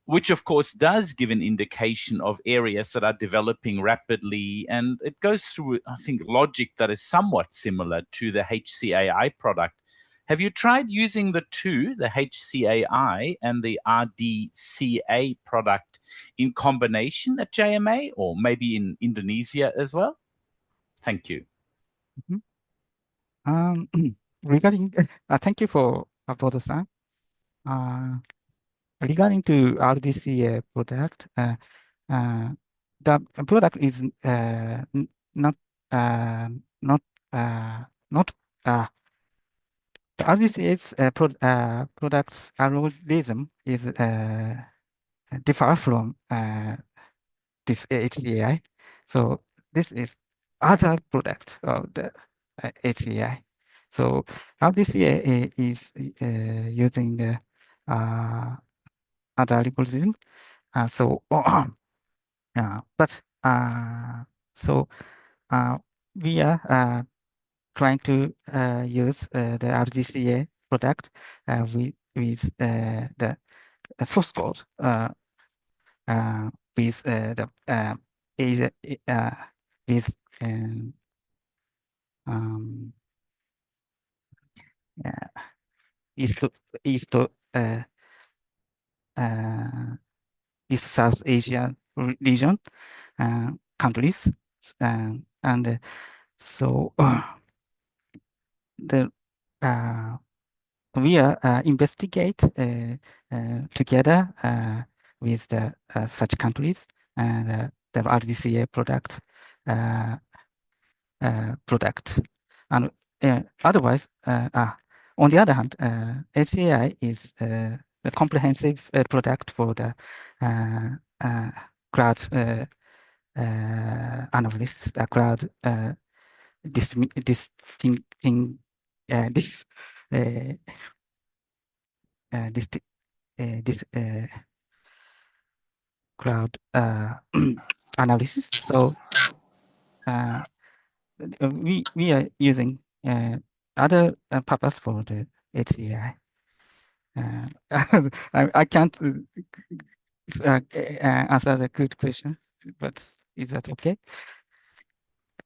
which of course does give an indication of areas that are developing rapidly. And it goes through, I think, logic that is somewhat similar to the HCAI product. Have you tried using the two, the HCAI and the RDCA product, in combination at JMA, or maybe in Indonesia as well? Thank you. Regarding, thank you for Bodo-san. Regarding to RDCA product, the product is not the RDCA's product's algorithm is differ from this HCAI. So this is other product of the HCAI. So RDCA is using the other algorithm. We are trying to use the RDCA product with the source code with the East South Asia region countries, and so we are investigate together with the such countries and the RDCA product and otherwise on the other hand, HCAI is a comprehensive product for the cloud analysis, cloud cloud analysis. So we are using other purpose for the HCAI. I can't answer the good question, but is that okay?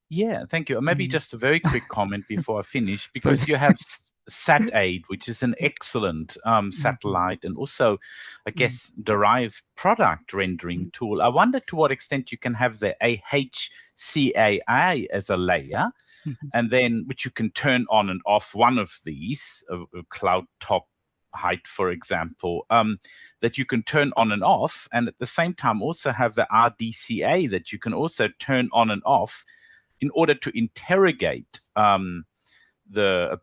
Yeah, thank you. Maybe just a very quick comment before I finish, because you have SatAid, which is an excellent satellite and also, I guess, derived product rendering tool. I wonder to what extent you can have the HCAI as a layer, and then which you can turn on and off one of these, a cloud top height, for example, that you can turn on and off, and at the same time also have the RDCA that you can also turn on and off in order to interrogate a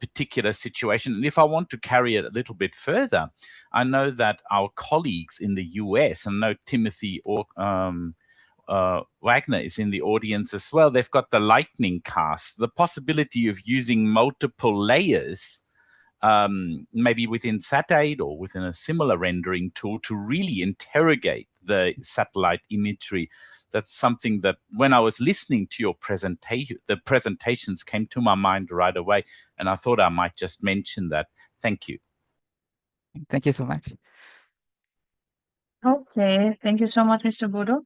particular situation. And if I want to carry it a little bit further, I know that our colleagues in the US, and I know Timothy Wagner is in the audience as well, they've got the lightning cast, the possibility of using multiple layers maybe within SAT8 or within a similar rendering tool to really interrogate the satellite imagery. That's something that when I was listening to your presentation, the presentations came to my mind right away, and I thought I might just mention that. Thank you. Thank you so much. Okay, thank you so much, Mr. Bodo.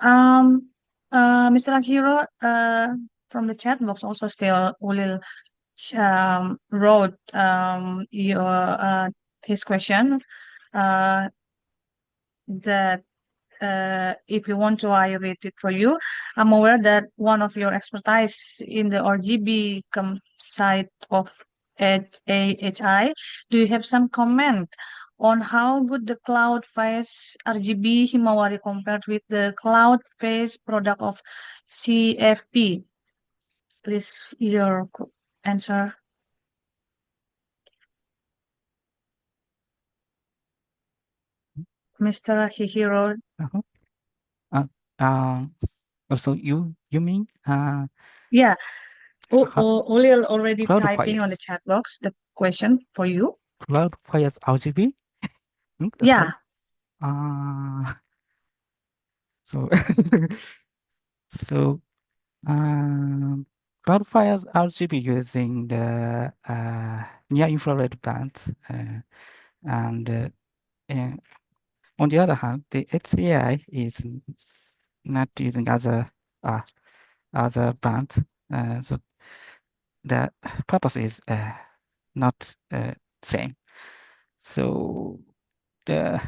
Mr. Akihiro, from the chat box also still Ulil wrote his question that if you want to, I read it for you. I'm aware that one of your expertise in the RGB side of HCAI. Do you have some comment on how good the cloud phase RGB Himawari compared with the cloud phase product of CFP? Please, your answer. Mr. Akihiro. Also, you mean Yeah. Ulil already Cloud typing on the Fires. chat box the question for you. Cloud Fires RGB? Yeah. So, so Cloud Fires RGB using the near infrared band, and on the other hand, the HCAI is not using other bands. So the purpose is not same. So the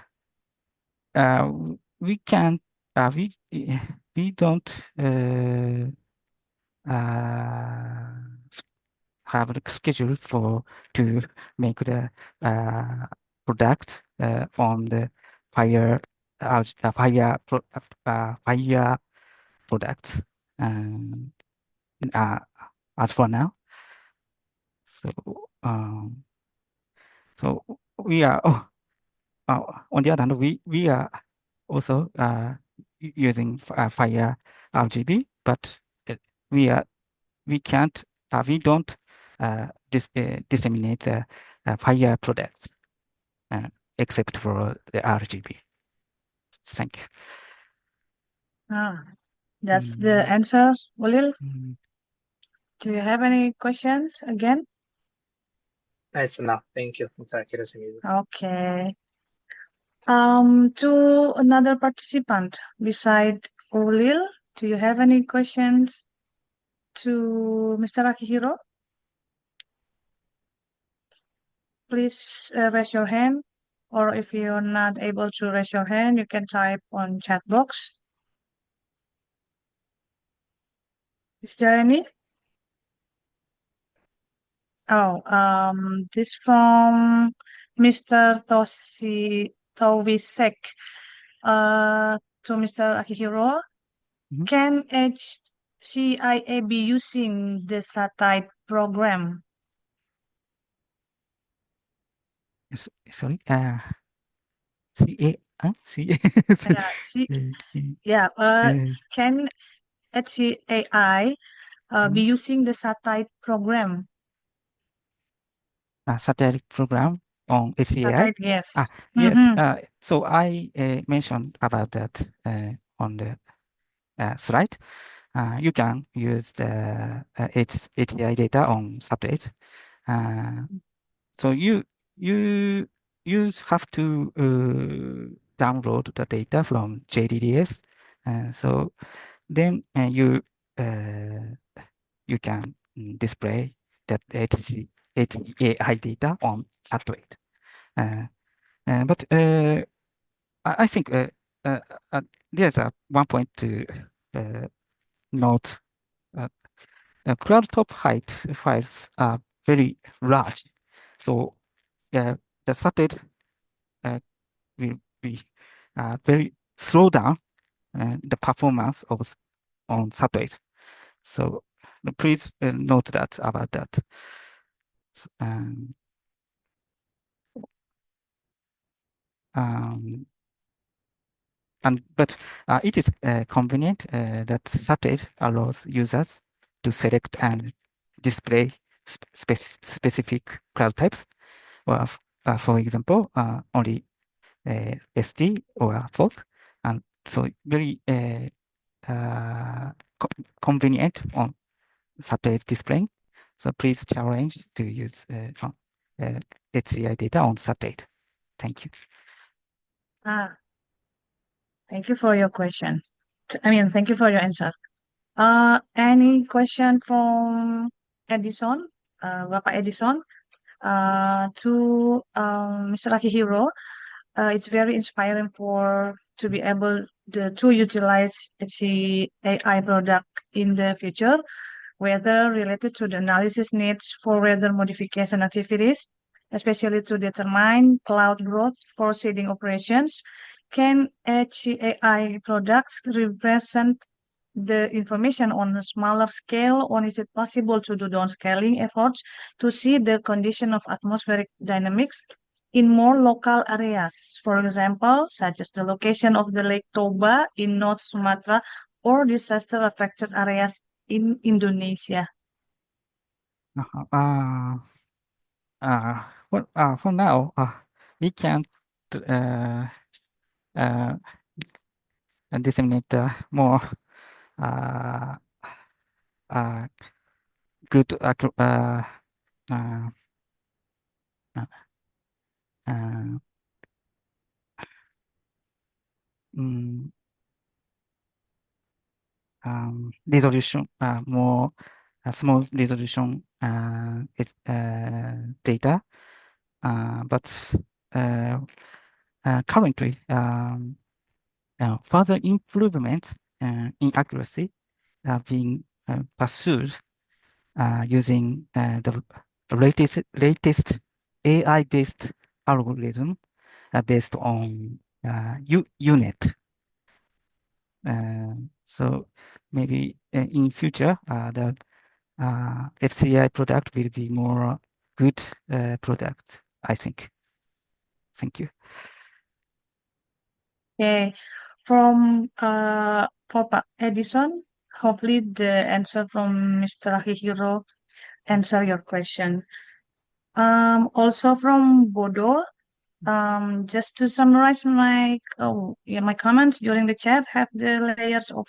we can we don't have a schedule to make the product on the fire products as for now. So we are on the other hand, we are also using fire RGB, but we don't disseminate the fire products except for the RGB. Thank you. That's the answer, Ulil. Mm. Do you have any questions again? That's enough. Thank you, Mr. Akira Shimizu. Okay. To another participant beside Ulil, do you have any questions to Mr. Akihiro? Please raise your hand, or if you're not able to raise your hand, you can type on chat box. Is there any? Oh, this from Mr. Towisek to Mr. Akihiro. Mhm. Can HCIA be using the satellite program? Sorry. CA. Yeah. Can HCAI be using the satellite program? Satellite program on HCAI? Satellite, yes. Yes. Mhm. So I mentioned about that on the slide. You can use the HCAI data on satellite. So you have to download the data from JDDS. So then you can display that HCAI data on satellite. But I think there's one point to note. The cloud top height files are very large, so the satellite will be very slow down the performance of on satellite. So please note that about that. But it is convenient that satellite allows users to select and display specific cloud types. Well, for example, only SD or FOG, and so very convenient on satellite display. So please challenge to use HCI data on satellite. Thank you. Thank you for your question. Thank you for your answer. Any question from Edison, Bapak Edison, to Mr. Akihiro? It's very inspiring to be able to utilize HCAI product in the future, whether related to the analysis needs for weather modification activities, especially to determine cloud growth for seeding operations. Can HCAI products represent the information on a smaller scale, or is it possible to do downscaling efforts to see the condition of atmospheric dynamics in more local areas, for example, such as the location of the Lake Toba in North Sumatra or disaster-affected areas in Indonesia? Well, for now, we can't disseminate more good resolution, more small resolution data, but currently further improvements in accuracy are being pursued using the latest AI-based algorithm based on UNet. So maybe in future the HCI product will be more good product, I think. Thank you. Okay, from for Pak Edison, hopefully the answer from Mr. Akihiro answer your question. Also from Bodo, just to summarize my comments during the chat, have the layers of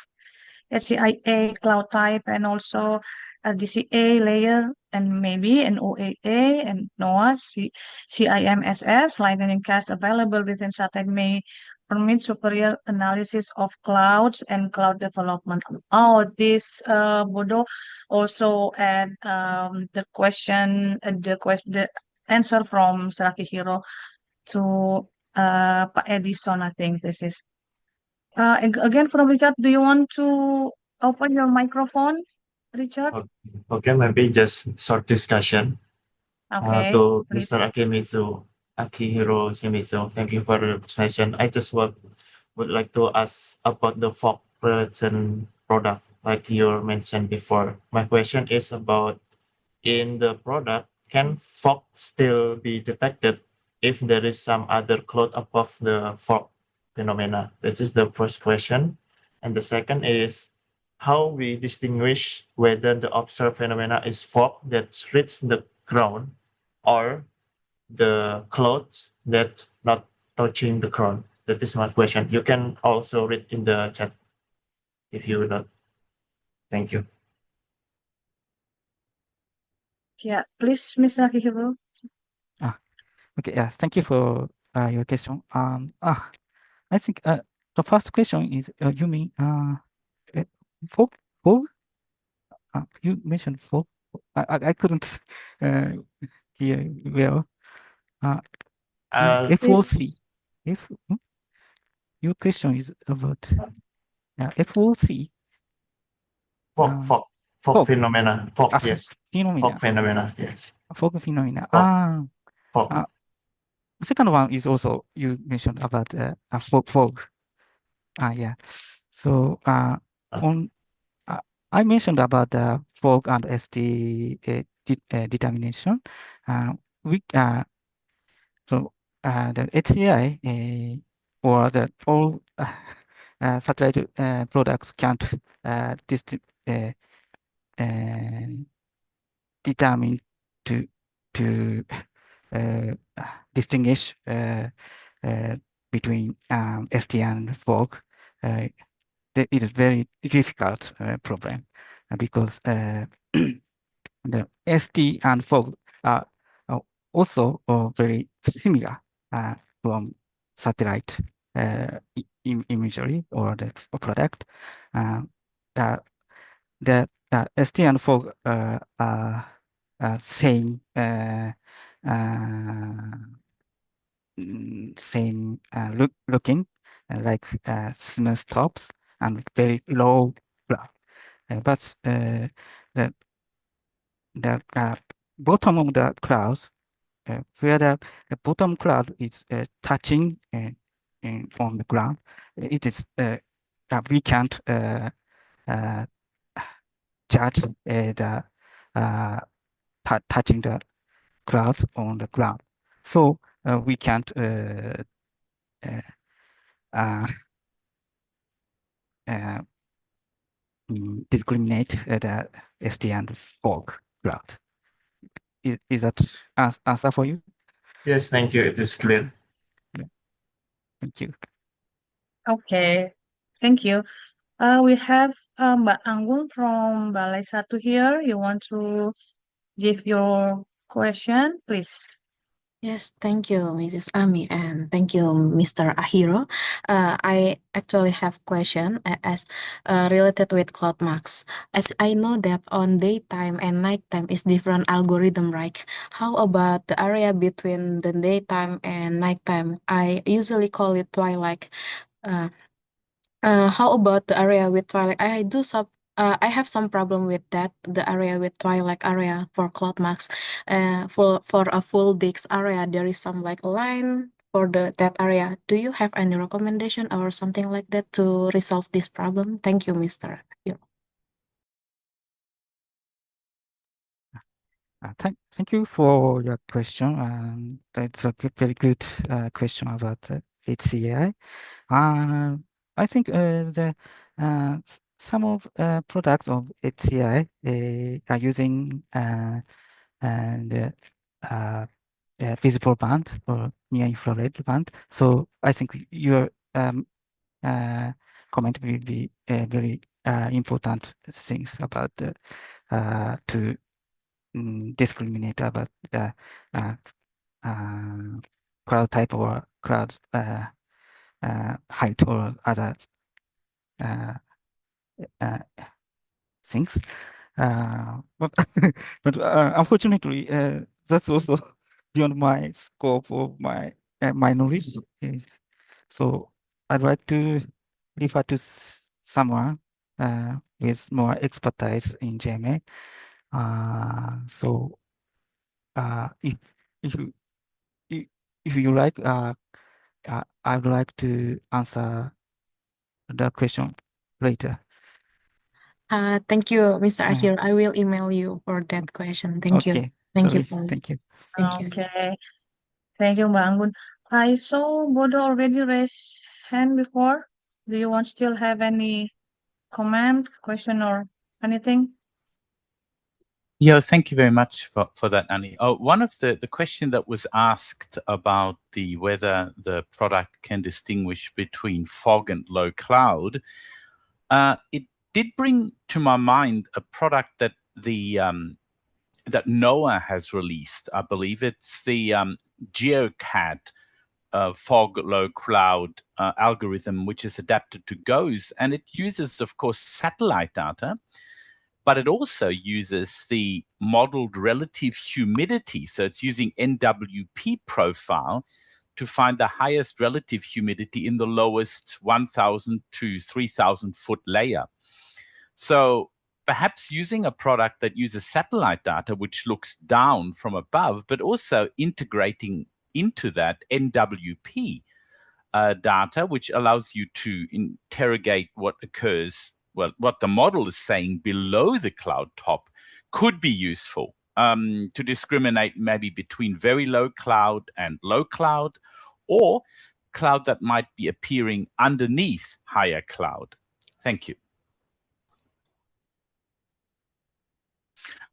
HCIA cloud type and also a DCA layer and maybe an OAA and NOAA CIMSS lightning cast available within satellite may permit superior analysis of clouds and cloud development. Oh, this Bodo also add the answer from Akihiro to Pak Edison. I think this is. Again, from Richard, do you want to open your microphone, Richard? Okay, maybe just short discussion. Okay, To please. Mr. Akihiro Shimizu, thank you for the presentation. I just would like to ask about the fog prevention product, like you mentioned before. My question is about in the product, can fog still be detected if there is some other cloud above the fog phenomena? This is the first question. And the second is how we distinguish whether the observed phenomena is fog that's reached the ground or the clouds that not touching the ground. That is my question. You can also read in the chat if you would not. Thank you. Yeah, please, Mr. Akihiro. Okay, yeah, thank you for your question. I think the first question is you mean fog? You mentioned fog. I couldn't hear well. FOC. Your question is about FOC. Fog phenomena. Fog, yes. Phenomena. Fog phenomena, yes. Fog phenomena. Fog. Second one is also you mentioned about fog. Yeah. So I mentioned about the fog and SD determination. So the HCI or the all satellite products can't determine to distinguish between ST and fog. It is very difficult problem because the ST and fog are also very similar from satellite imagery or the product. The ST and fog are same same looking like smooth tops and very low cloud. But the bottom of the cloud, where the bottom cloud is touching on the ground, it is we can't judge the touching the clouds on the ground. So we can't discriminate the ST and fog cloud. Is that answer for you? Yes, thank you. It is clear. Thank you. Okay, thank you. We have Mbak Anggun from Balai Satu here. You want to give your question, please? Yes, thank you, Mrs. Ami, and thank you, Mr. Ahiro. I actually have question as related with CloudMax. As I know that on daytime and nighttime is different algorithm, right? How about the area between the daytime and nighttime? I usually call it twilight. How about the area with twilight? I have some problem with that, the area with twilight area for CloudMax. For a full disk area, there is some like line for that area. Do you have any recommendation or something like that to resolve this problem? Thank you, Mr. Ahiro. Thank you for your question. That's a very good question about HCAI. I think some of products of HCAI are using visible band or near infrared band. So I think your comment will be very important things about to discriminate about the cloud type or cloud height or other things. But unfortunately, that's also beyond my scope of my knowledge. So I'd like to refer to someone with more expertise in GMA. So if you like, I would like to answer the question later. Thank you, Mr. Ahiro. I will email you for that question. Thank you. Okay. Thank Sorry. you. Thank you. Thank you. Okay, thank you, Mbak Anggun. I saw Bodo already raised hand before. Do you want still have any comment, question, or anything? Yeah, thank you very much for that, Annie. One of the question that was asked about whether the product can distinguish between fog and low cloud, it did bring to my mind a product that that NOAA has released. I believe it's the GeoCAD fog low cloud algorithm, which is adapted to GOES, and it uses, of course, satellite data, but it also uses the modeled relative humidity. So it's using NWP profile to find the highest relative humidity in the lowest 1,000 to 3,000 foot layer. So perhaps using a product that uses satellite data, which looks down from above, but also integrating into that NWP data, which allows you to interrogate what occurs, well, what the model is saying below the cloud top, could be useful to discriminate maybe between very low cloud and low cloud, or cloud that might be appearing underneath higher cloud. Thank you.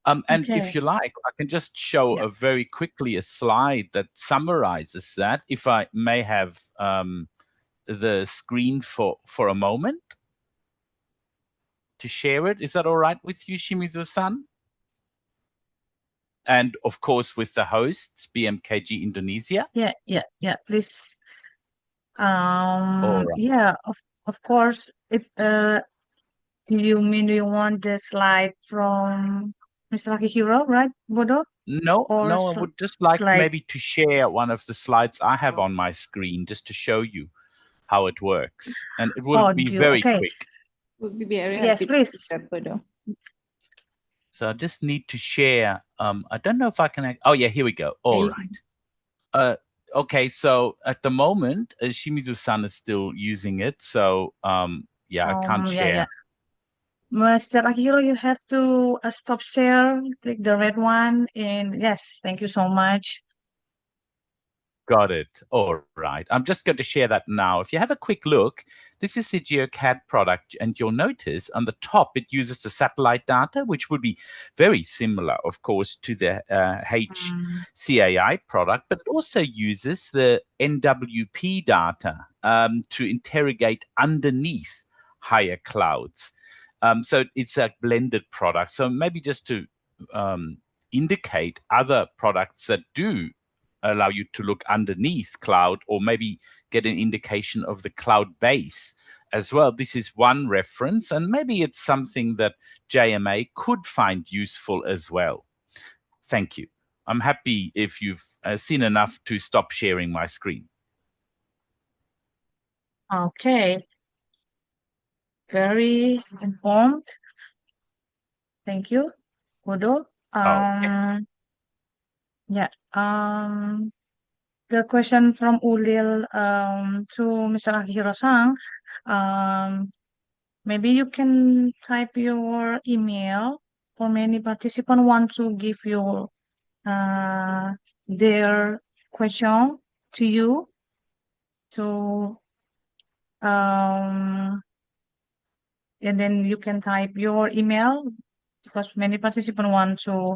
And if Okay. you like, I can just show Yeah. very quickly a slide that summarizes that. If I may have the screen for a moment to share it. Is that all right with you, Shimizu-san? And of course, with the hosts, BMKG Indonesia. Yeah. Please. All right. Yeah. Of course. If do you want the slide from Mr. Akihiro, right, Bodo? No, Or I would just like slide? maybe to share one of the slides I have on my screen just to show you how it works. And it will be very Okay. quick. Would be very Yes, happy to please. see that, Bodo. So I just need to share. I don't know if I can. Oh yeah, here we go. All right. Okay, so at the moment, Shimizu-san is still using it. So yeah, I can't share. Yeah. Mr. Akihiro, you have to stop share, click the red one, and yes, thank you so much. Got it. All right. I'm just going to share that now. If you have a quick look, this is the GeoCAD product, and you'll notice on the top it uses the satellite data, which would be very similar, of course, to the HCAI product, but it also uses the NWP data to interrogate underneath higher clouds. So it's a blended product. So maybe just to indicate other products that do allow you to look underneath cloud or maybe get an indication of the cloud base as well. This is one reference, and maybe it's something that JMA could find useful as well. Thank you. I'm happy if you've seen enough to stop sharing my screen. Okay. Very informed. Thank you, Bodo. Okay. Yeah. The question from Ulil to Mr. Akihiro-san. Maybe you can type your email, for many participants want to give you their question to you. To and then you can type your email because many participants want to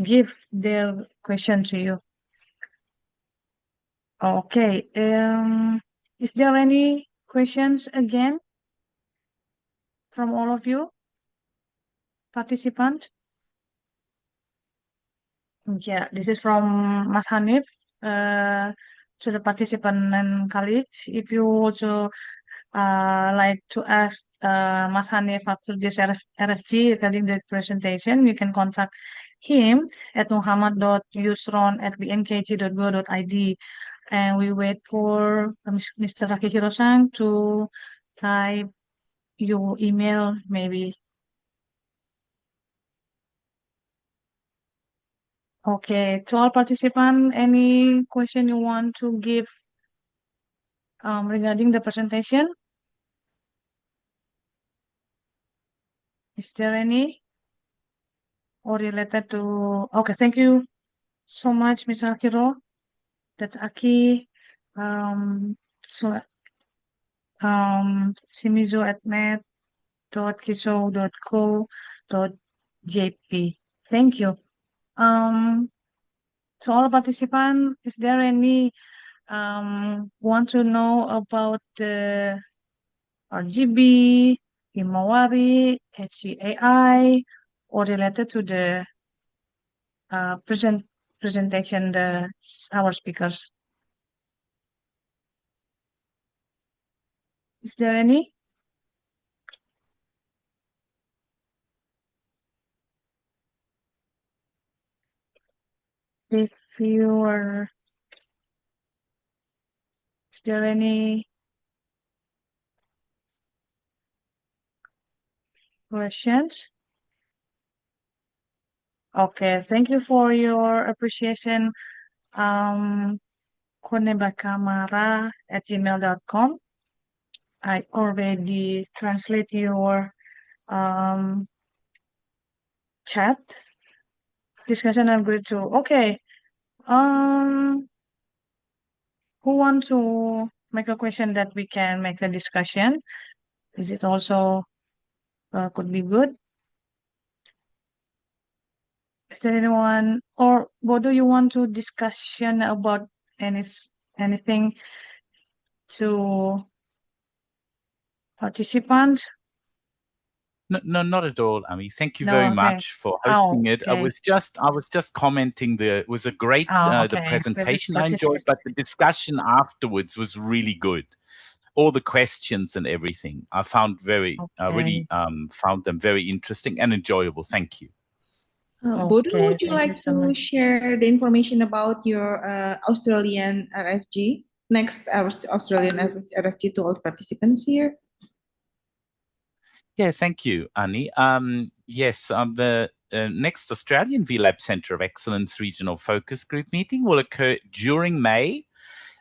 give their question to you. Okay. Is there any questions again from all of you participants? Yeah, this is from Mas Hanif to the participant and colleagues. If you also like to ask Mas Hanif after this RFG regarding the presentation, you can contact him at muhammad.yusron@bmkg.go.id. And we wait for Mr. Akihiro-san to type your email, maybe. Okay, to all participants, any question you want to give regarding the presentation? Is there any? Or related to, okay, thank you so much, Mr. Akiro. That's Aki, shimizu@net.kiso.co.jp. Thank you. To all participants, is there any want to know about the RGB, Himawari, HCAI, or related to the presentation, our speakers? Is there any? If you are, is there any questions? Okay, thank you for your appreciation. konebakamara@gmail.com. I already translate your chat discussion. I'm going to, okay. Who want to make a question that we can make a discussion? Is it also could be good? Is there anyone, or Bodo, you want to discussion about anything to participants? No, not at all, Ami. Thank you No, very okay. much for Oh, hosting it. I okay. was just commenting. It was a great Oh, the okay. presentation I That's enjoyed, but the discussion afterwards was really good. All the questions and everything I found I really found them very interesting and enjoyable. Thank you. Bodo, Okay, would you thank you like so to much. share the information about your Australian RFG? Next, our Australian RFG to all participants here. Yeah, thank you, Annie. Yes, the next Australian VLab Centre of Excellence Regional Focus Group meeting will occur during May.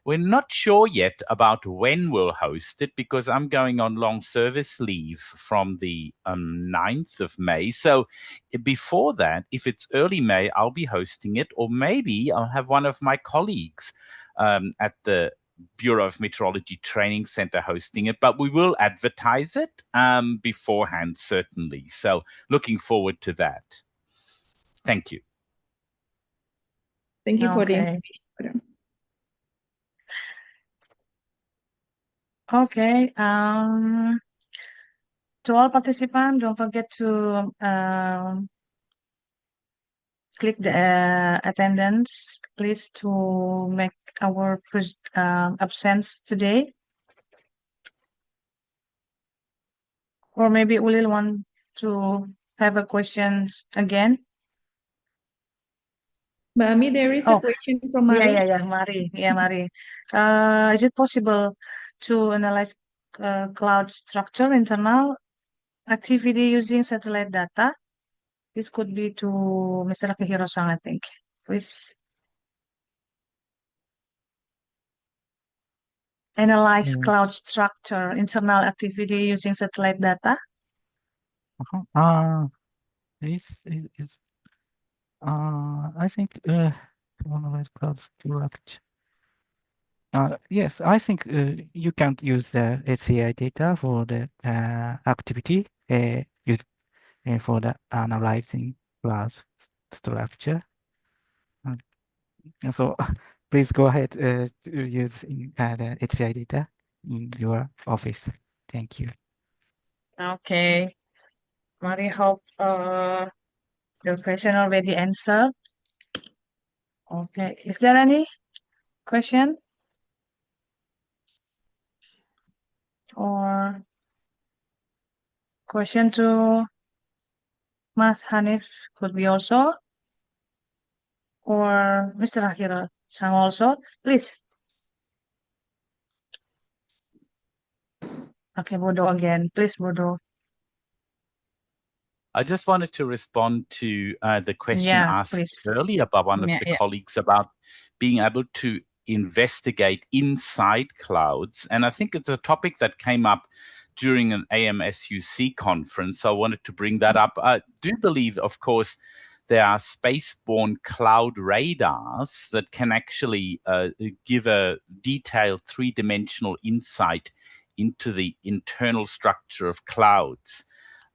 We're not sure yet about when we'll host it because I'm going on long service leave from the 9th of May. So before that, if it's early May, I'll be hosting it, or maybe I'll have one of my colleagues at the Bureau of Meteorology Training Center hosting it, but we will advertise it beforehand, certainly. So looking forward to that. Thank you. Thank you for the Okay. information. Okay. To all participants, don't forget to click the attendance list to make our absence today. Or maybe Ulil want to have a question again. Mbak Ami, there is a question from Mari. Mari. Yeah, Mari. Is it possible to analyze cloud structure internal activity using satellite data? This could be to Mr. Akihiro-san, I think. Please analyze cloud structure internal activity using satellite data. I think analyze cloud structure. Yes, I think you can't use the HCAI data for the activity used for the analyzing cloud structure. So please go ahead to use the HCAI data in your office. Thank you. Okay. Mari, hope your question already answered. Okay. Is there any question? Or question to Mas Hanif could be also, or Mr. Akihiro-san also, please. Okay, Bodo again. Please, Bodo. I just wanted to respond to the question asked please. earlier by one of the colleagues about being able to investigate inside clouds. And I think it's a topic that came up during an AMSUC conference. So I wanted to bring that up. I do believe, of course, there are space-borne cloud radars that can actually give a detailed three-dimensional insight into the internal structure of clouds.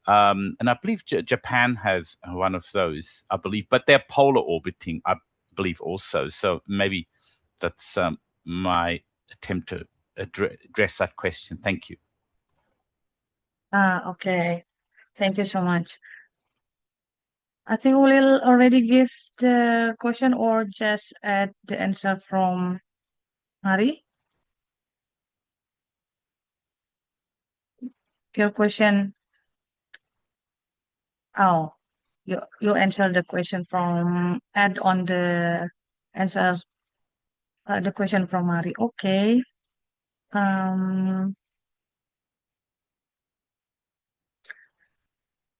And I believe Japan has one of those, I believe, but they're polar orbiting, I believe also. So maybe that's my attempt to address that question. Thank you. Okay. Thank you so much. I think we'll already give the question or just add the answer from Mari. Your question. Oh, you answer the question from add on the answer the question from Mari. Okay.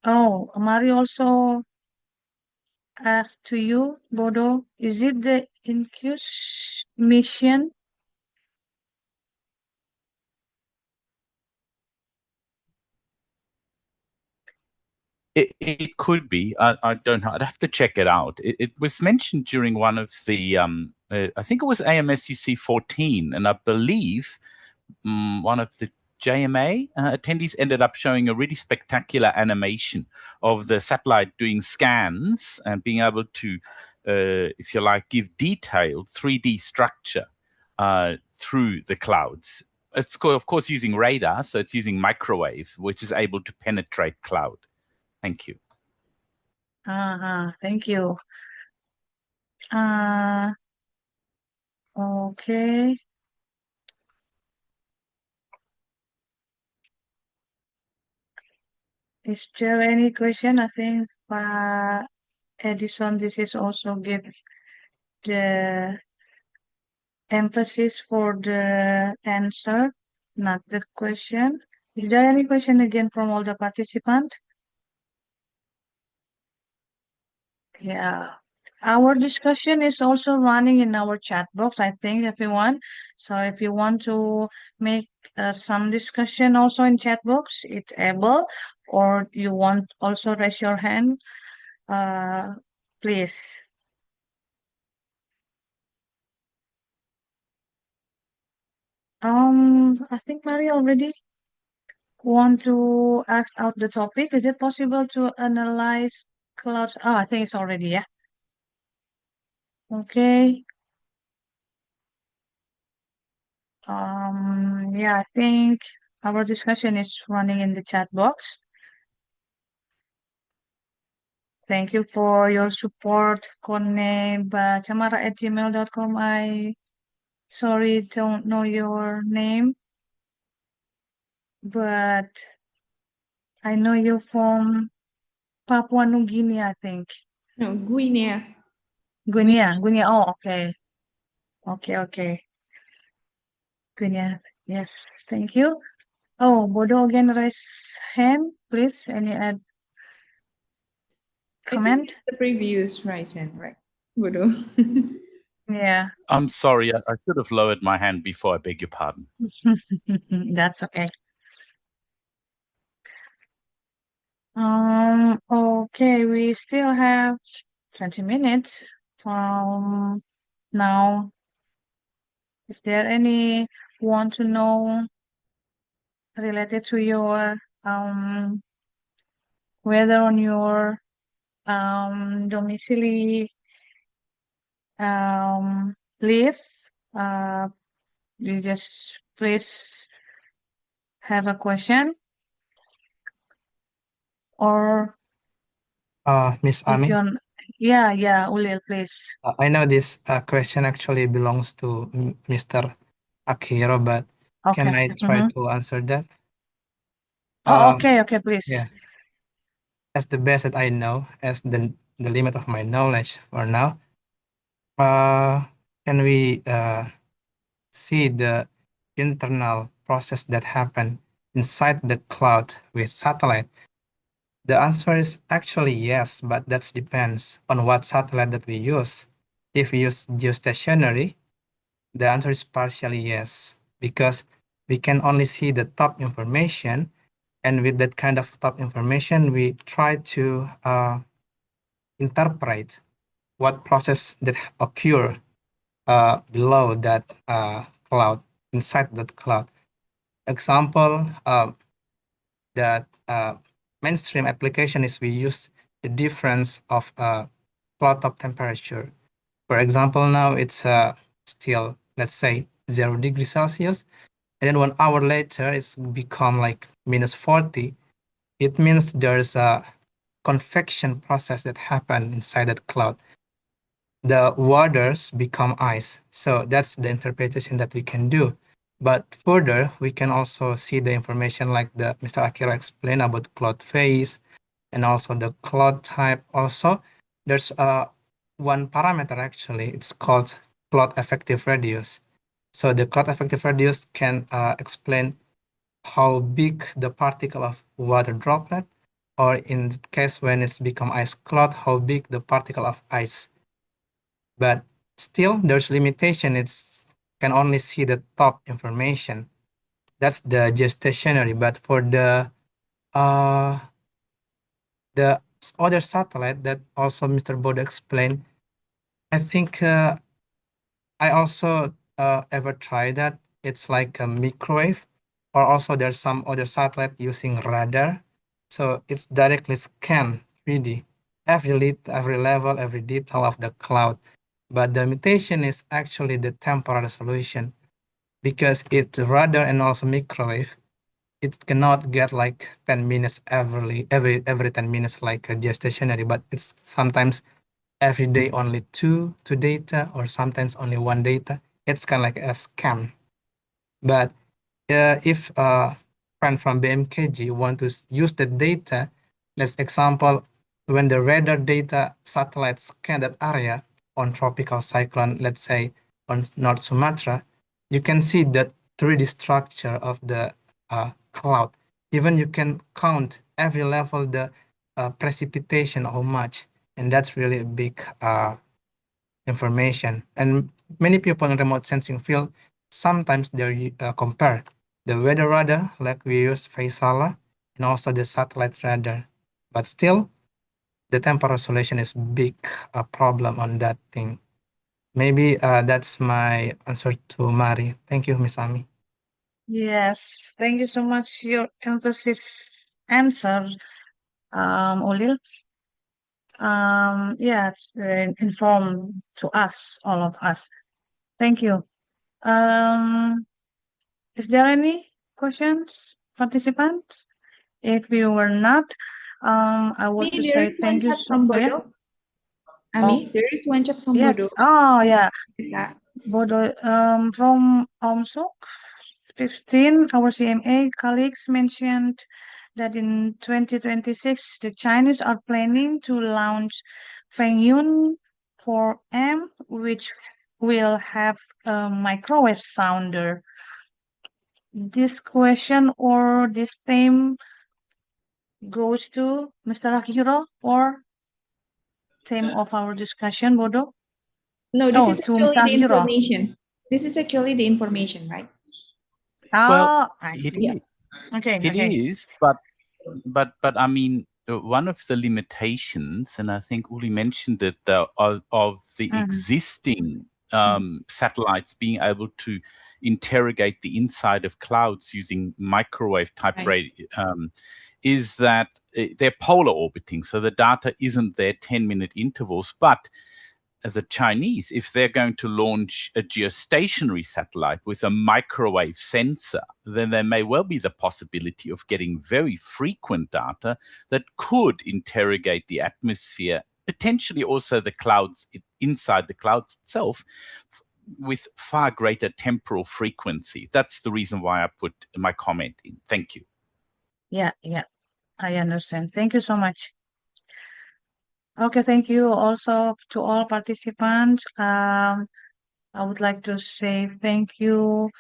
Oh, Mari also asked to you, Bodo, is it the INCUSE mission? It could be. I don't know. I'd have to check it out. It was mentioned during one of the, I think it was AMSUC 14, and I believe one of the JMA, attendees ended up showing a really spectacular animation of the satellite doing scans and being able to, if you like, give detailed 3D structure through the clouds. It's of course using radar, so it's using microwave, which is able to penetrate cloud. Thank you. Thank you. Okay. Is there any question? I think Edison, this is also give the emphasis for the answer, not the question. Is there any question again from all the participants? Yeah. Our discussion is also running in our chat box, I think, everyone. So if you want to make some discussion also in chat box, it's able, or you want also raise your hand, please. I think Mary already want to ask out the topic. Is it possible to analyze clouds? Oh, I think it's already, yeah. Okay. Yeah, I think our discussion is running in the chat box. Thank you for your support, konebacamara@gmail.com. I sorry, don't know your name, but I know you from Papua New Guinea, I think. No, Guinea. Guinea. Oh, okay. Okay. Guinea. Yes, thank you. Oh, Bodo again raise hand, please. Any add I think comment? it's the previous right hand, right? Bodo. Yeah, I'm sorry, I should have lowered my hand before. I beg your pardon. that's okay. Okay, we still have 20 minutes from now. Is there any want to know related to your whether on your domicile live? You just please have a question, or Miss if Ami, you're yeah, Ulil, please. I know this question actually belongs to Mr. Akiro, but can Okay. I try to answer that? Oh, okay, please. Yeah. As the best that I know, as the limit of my knowledge for now, can we see the internal process that happen inside the cloud with satellite? The answer is actually yes, but that depends on what satellite that we use. If we use geostationary, the answer is partially yes, because we can only see the top information, and with that kind of top information, we try to interpret what process that occur below that cloud, inside that cloud. Example, that mainstream application is we use the difference of cloud top temperature. For example, now it's still, let's say, 0 degrees Celsius, and then 1 hour later it's become like -40. It means there's a convection process that happened inside that cloud. The waters become ice. So that's the interpretation that we can do. But further, we can also see the information like the Mr. Akira explained about cloud phase and also the cloud type. Also, there's one parameter actually. It's called cloud effective radius. So the cloud effective radius can explain how big the particle of water droplet, or in the case when it's become ice cloud, how big the particle of ice. But still, there's limitation. It's can only see the top information. That's the geostationary. But for the other satellite that also Mr. Bodo explained, I think I also ever tried that. It's like a microwave. or also there's some other satellite using radar. So it's directly scan 3D, every level, every detail of the cloud. But the limitation is actually the temporal resolution, because it's radar and also microwave. It cannot get like 10 minutes every 10 minutes like a geostationary, but it's sometimes every day only two data, or sometimes only one data. It's kind of like a scan. But if friend from BMKG want to use the data, let's example, when the radar data satellites scan that area on tropical cyclone, let's say on North Sumatra, you can see that 3D structure of the cloud. Even you can count every level the precipitation, how much, and that's really a big information. And many people in remote sensing field, sometimes they compare the weather radar, like we use Faisala, and also the satellite radar. But still, the temporal resolution is big problem on that thing. Maybe that's my answer to Mari. Thank you, Miss Ami. Yes, thank you so much. Your emphasis answer, Ulil. Yeah, it's informed to us, all of us. Thank you. Is there any questions, participants? If you were not, I want to There say is thank one you. chat from Oh, yeah? Bodo. Ami, there is one chat from Bodo. Yes. Oh, yeah. Yeah. Bodo, from Omsuk 15, our CMA colleagues mentioned that in 2026, the Chinese are planning to launch Fengyun 4M, which will have a microwave sounder. This question or this theme goes to Mr. Akihiro or theme of our discussion, Bodo? No, this Oh, is to actually Mr. the Akihiro. information. This is actually the information, right? Oh, I it see. is. Okay, It okay. is, but I mean, one of the limitations, and I think Uli mentioned it, of the existing satellites being able to interrogate the inside of clouds using microwave type is that they're polar orbiting, so the data isn't there 10-minute intervals. But the Chinese, if they're going to launch a geostationary satellite with a microwave sensor, then there may well be the possibility of getting very frequent data that could interrogate the atmosphere, potentially also the clouds inside the clouds itself, with far greater temporal frequency. That's the reason why I put my comment in. Thank you. Yeah, I understand. Thank you so much. Okay, thank you also to all participants. I would like to say thank you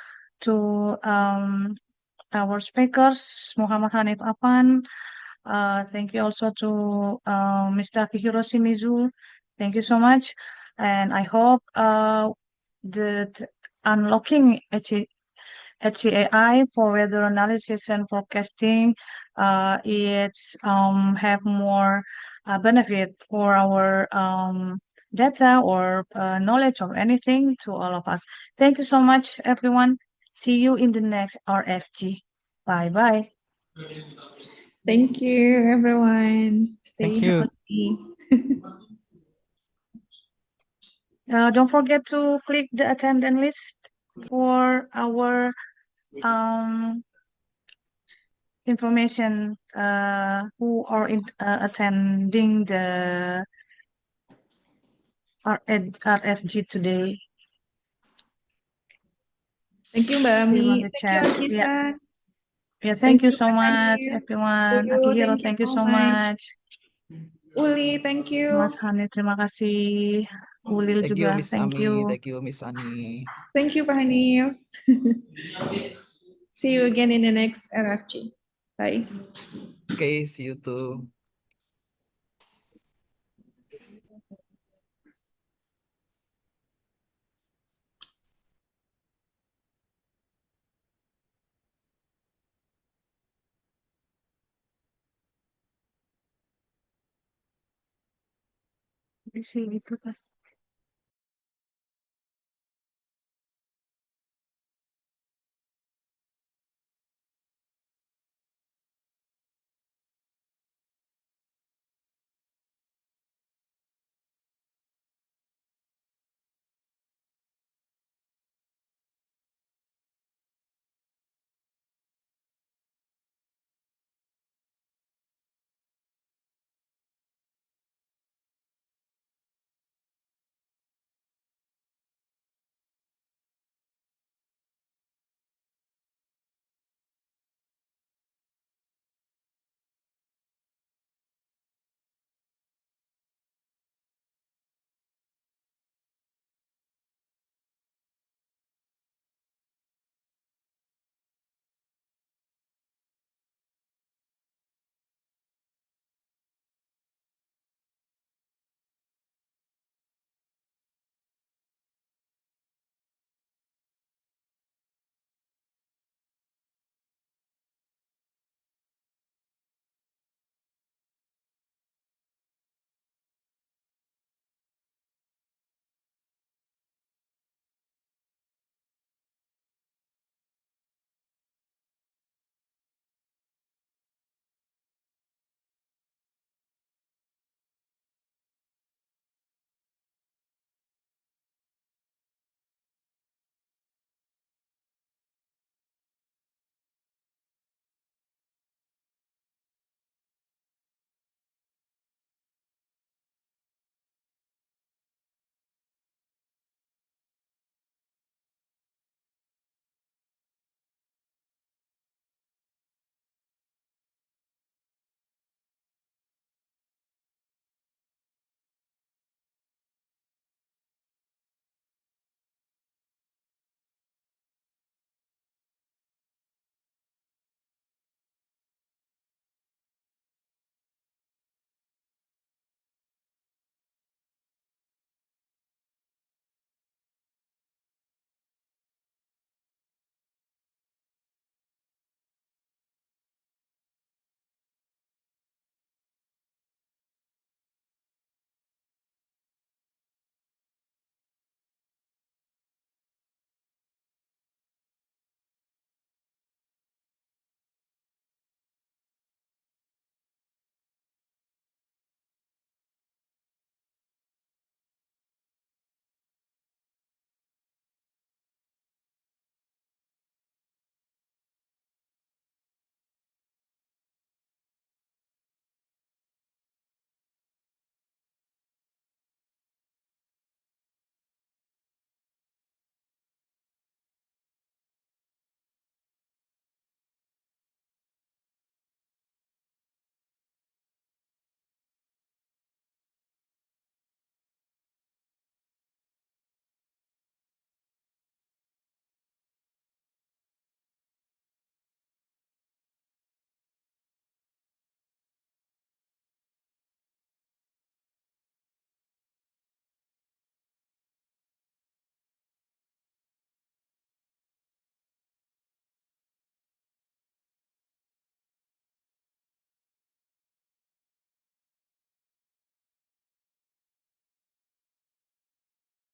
to our speakers, Muhammad Hanif Afan. Thank you also to Mr. Akihiro Shimizu. Thank you so much. And I hope that unlocking HCAI for weather analysis and forecasting, it's have more benefit for our data or knowledge of anything to all of us. Thank you so much, everyone. See you in the next RFG. Bye bye. Thank you, everyone. Stay Thank you. healthy. Don't forget to click the attendance list for our information who are attending the RFG today. Thank you, Mbak Here on Ami. the Thank chat. you, Akisa. Yeah, thank you you, so Mas much, Hanif. everyone. Bodo, Akihiro, thank thank you you so so much. much. Uli, thank you. Mas Hanif, terima kasih. Ulil Thank you, juga, Miss thank Ami. you. Thank you, Miss Ani. Thank you, Pak Hanif. See you again in the next RFG. Bye. Okay, see you too. Di sini tuh pas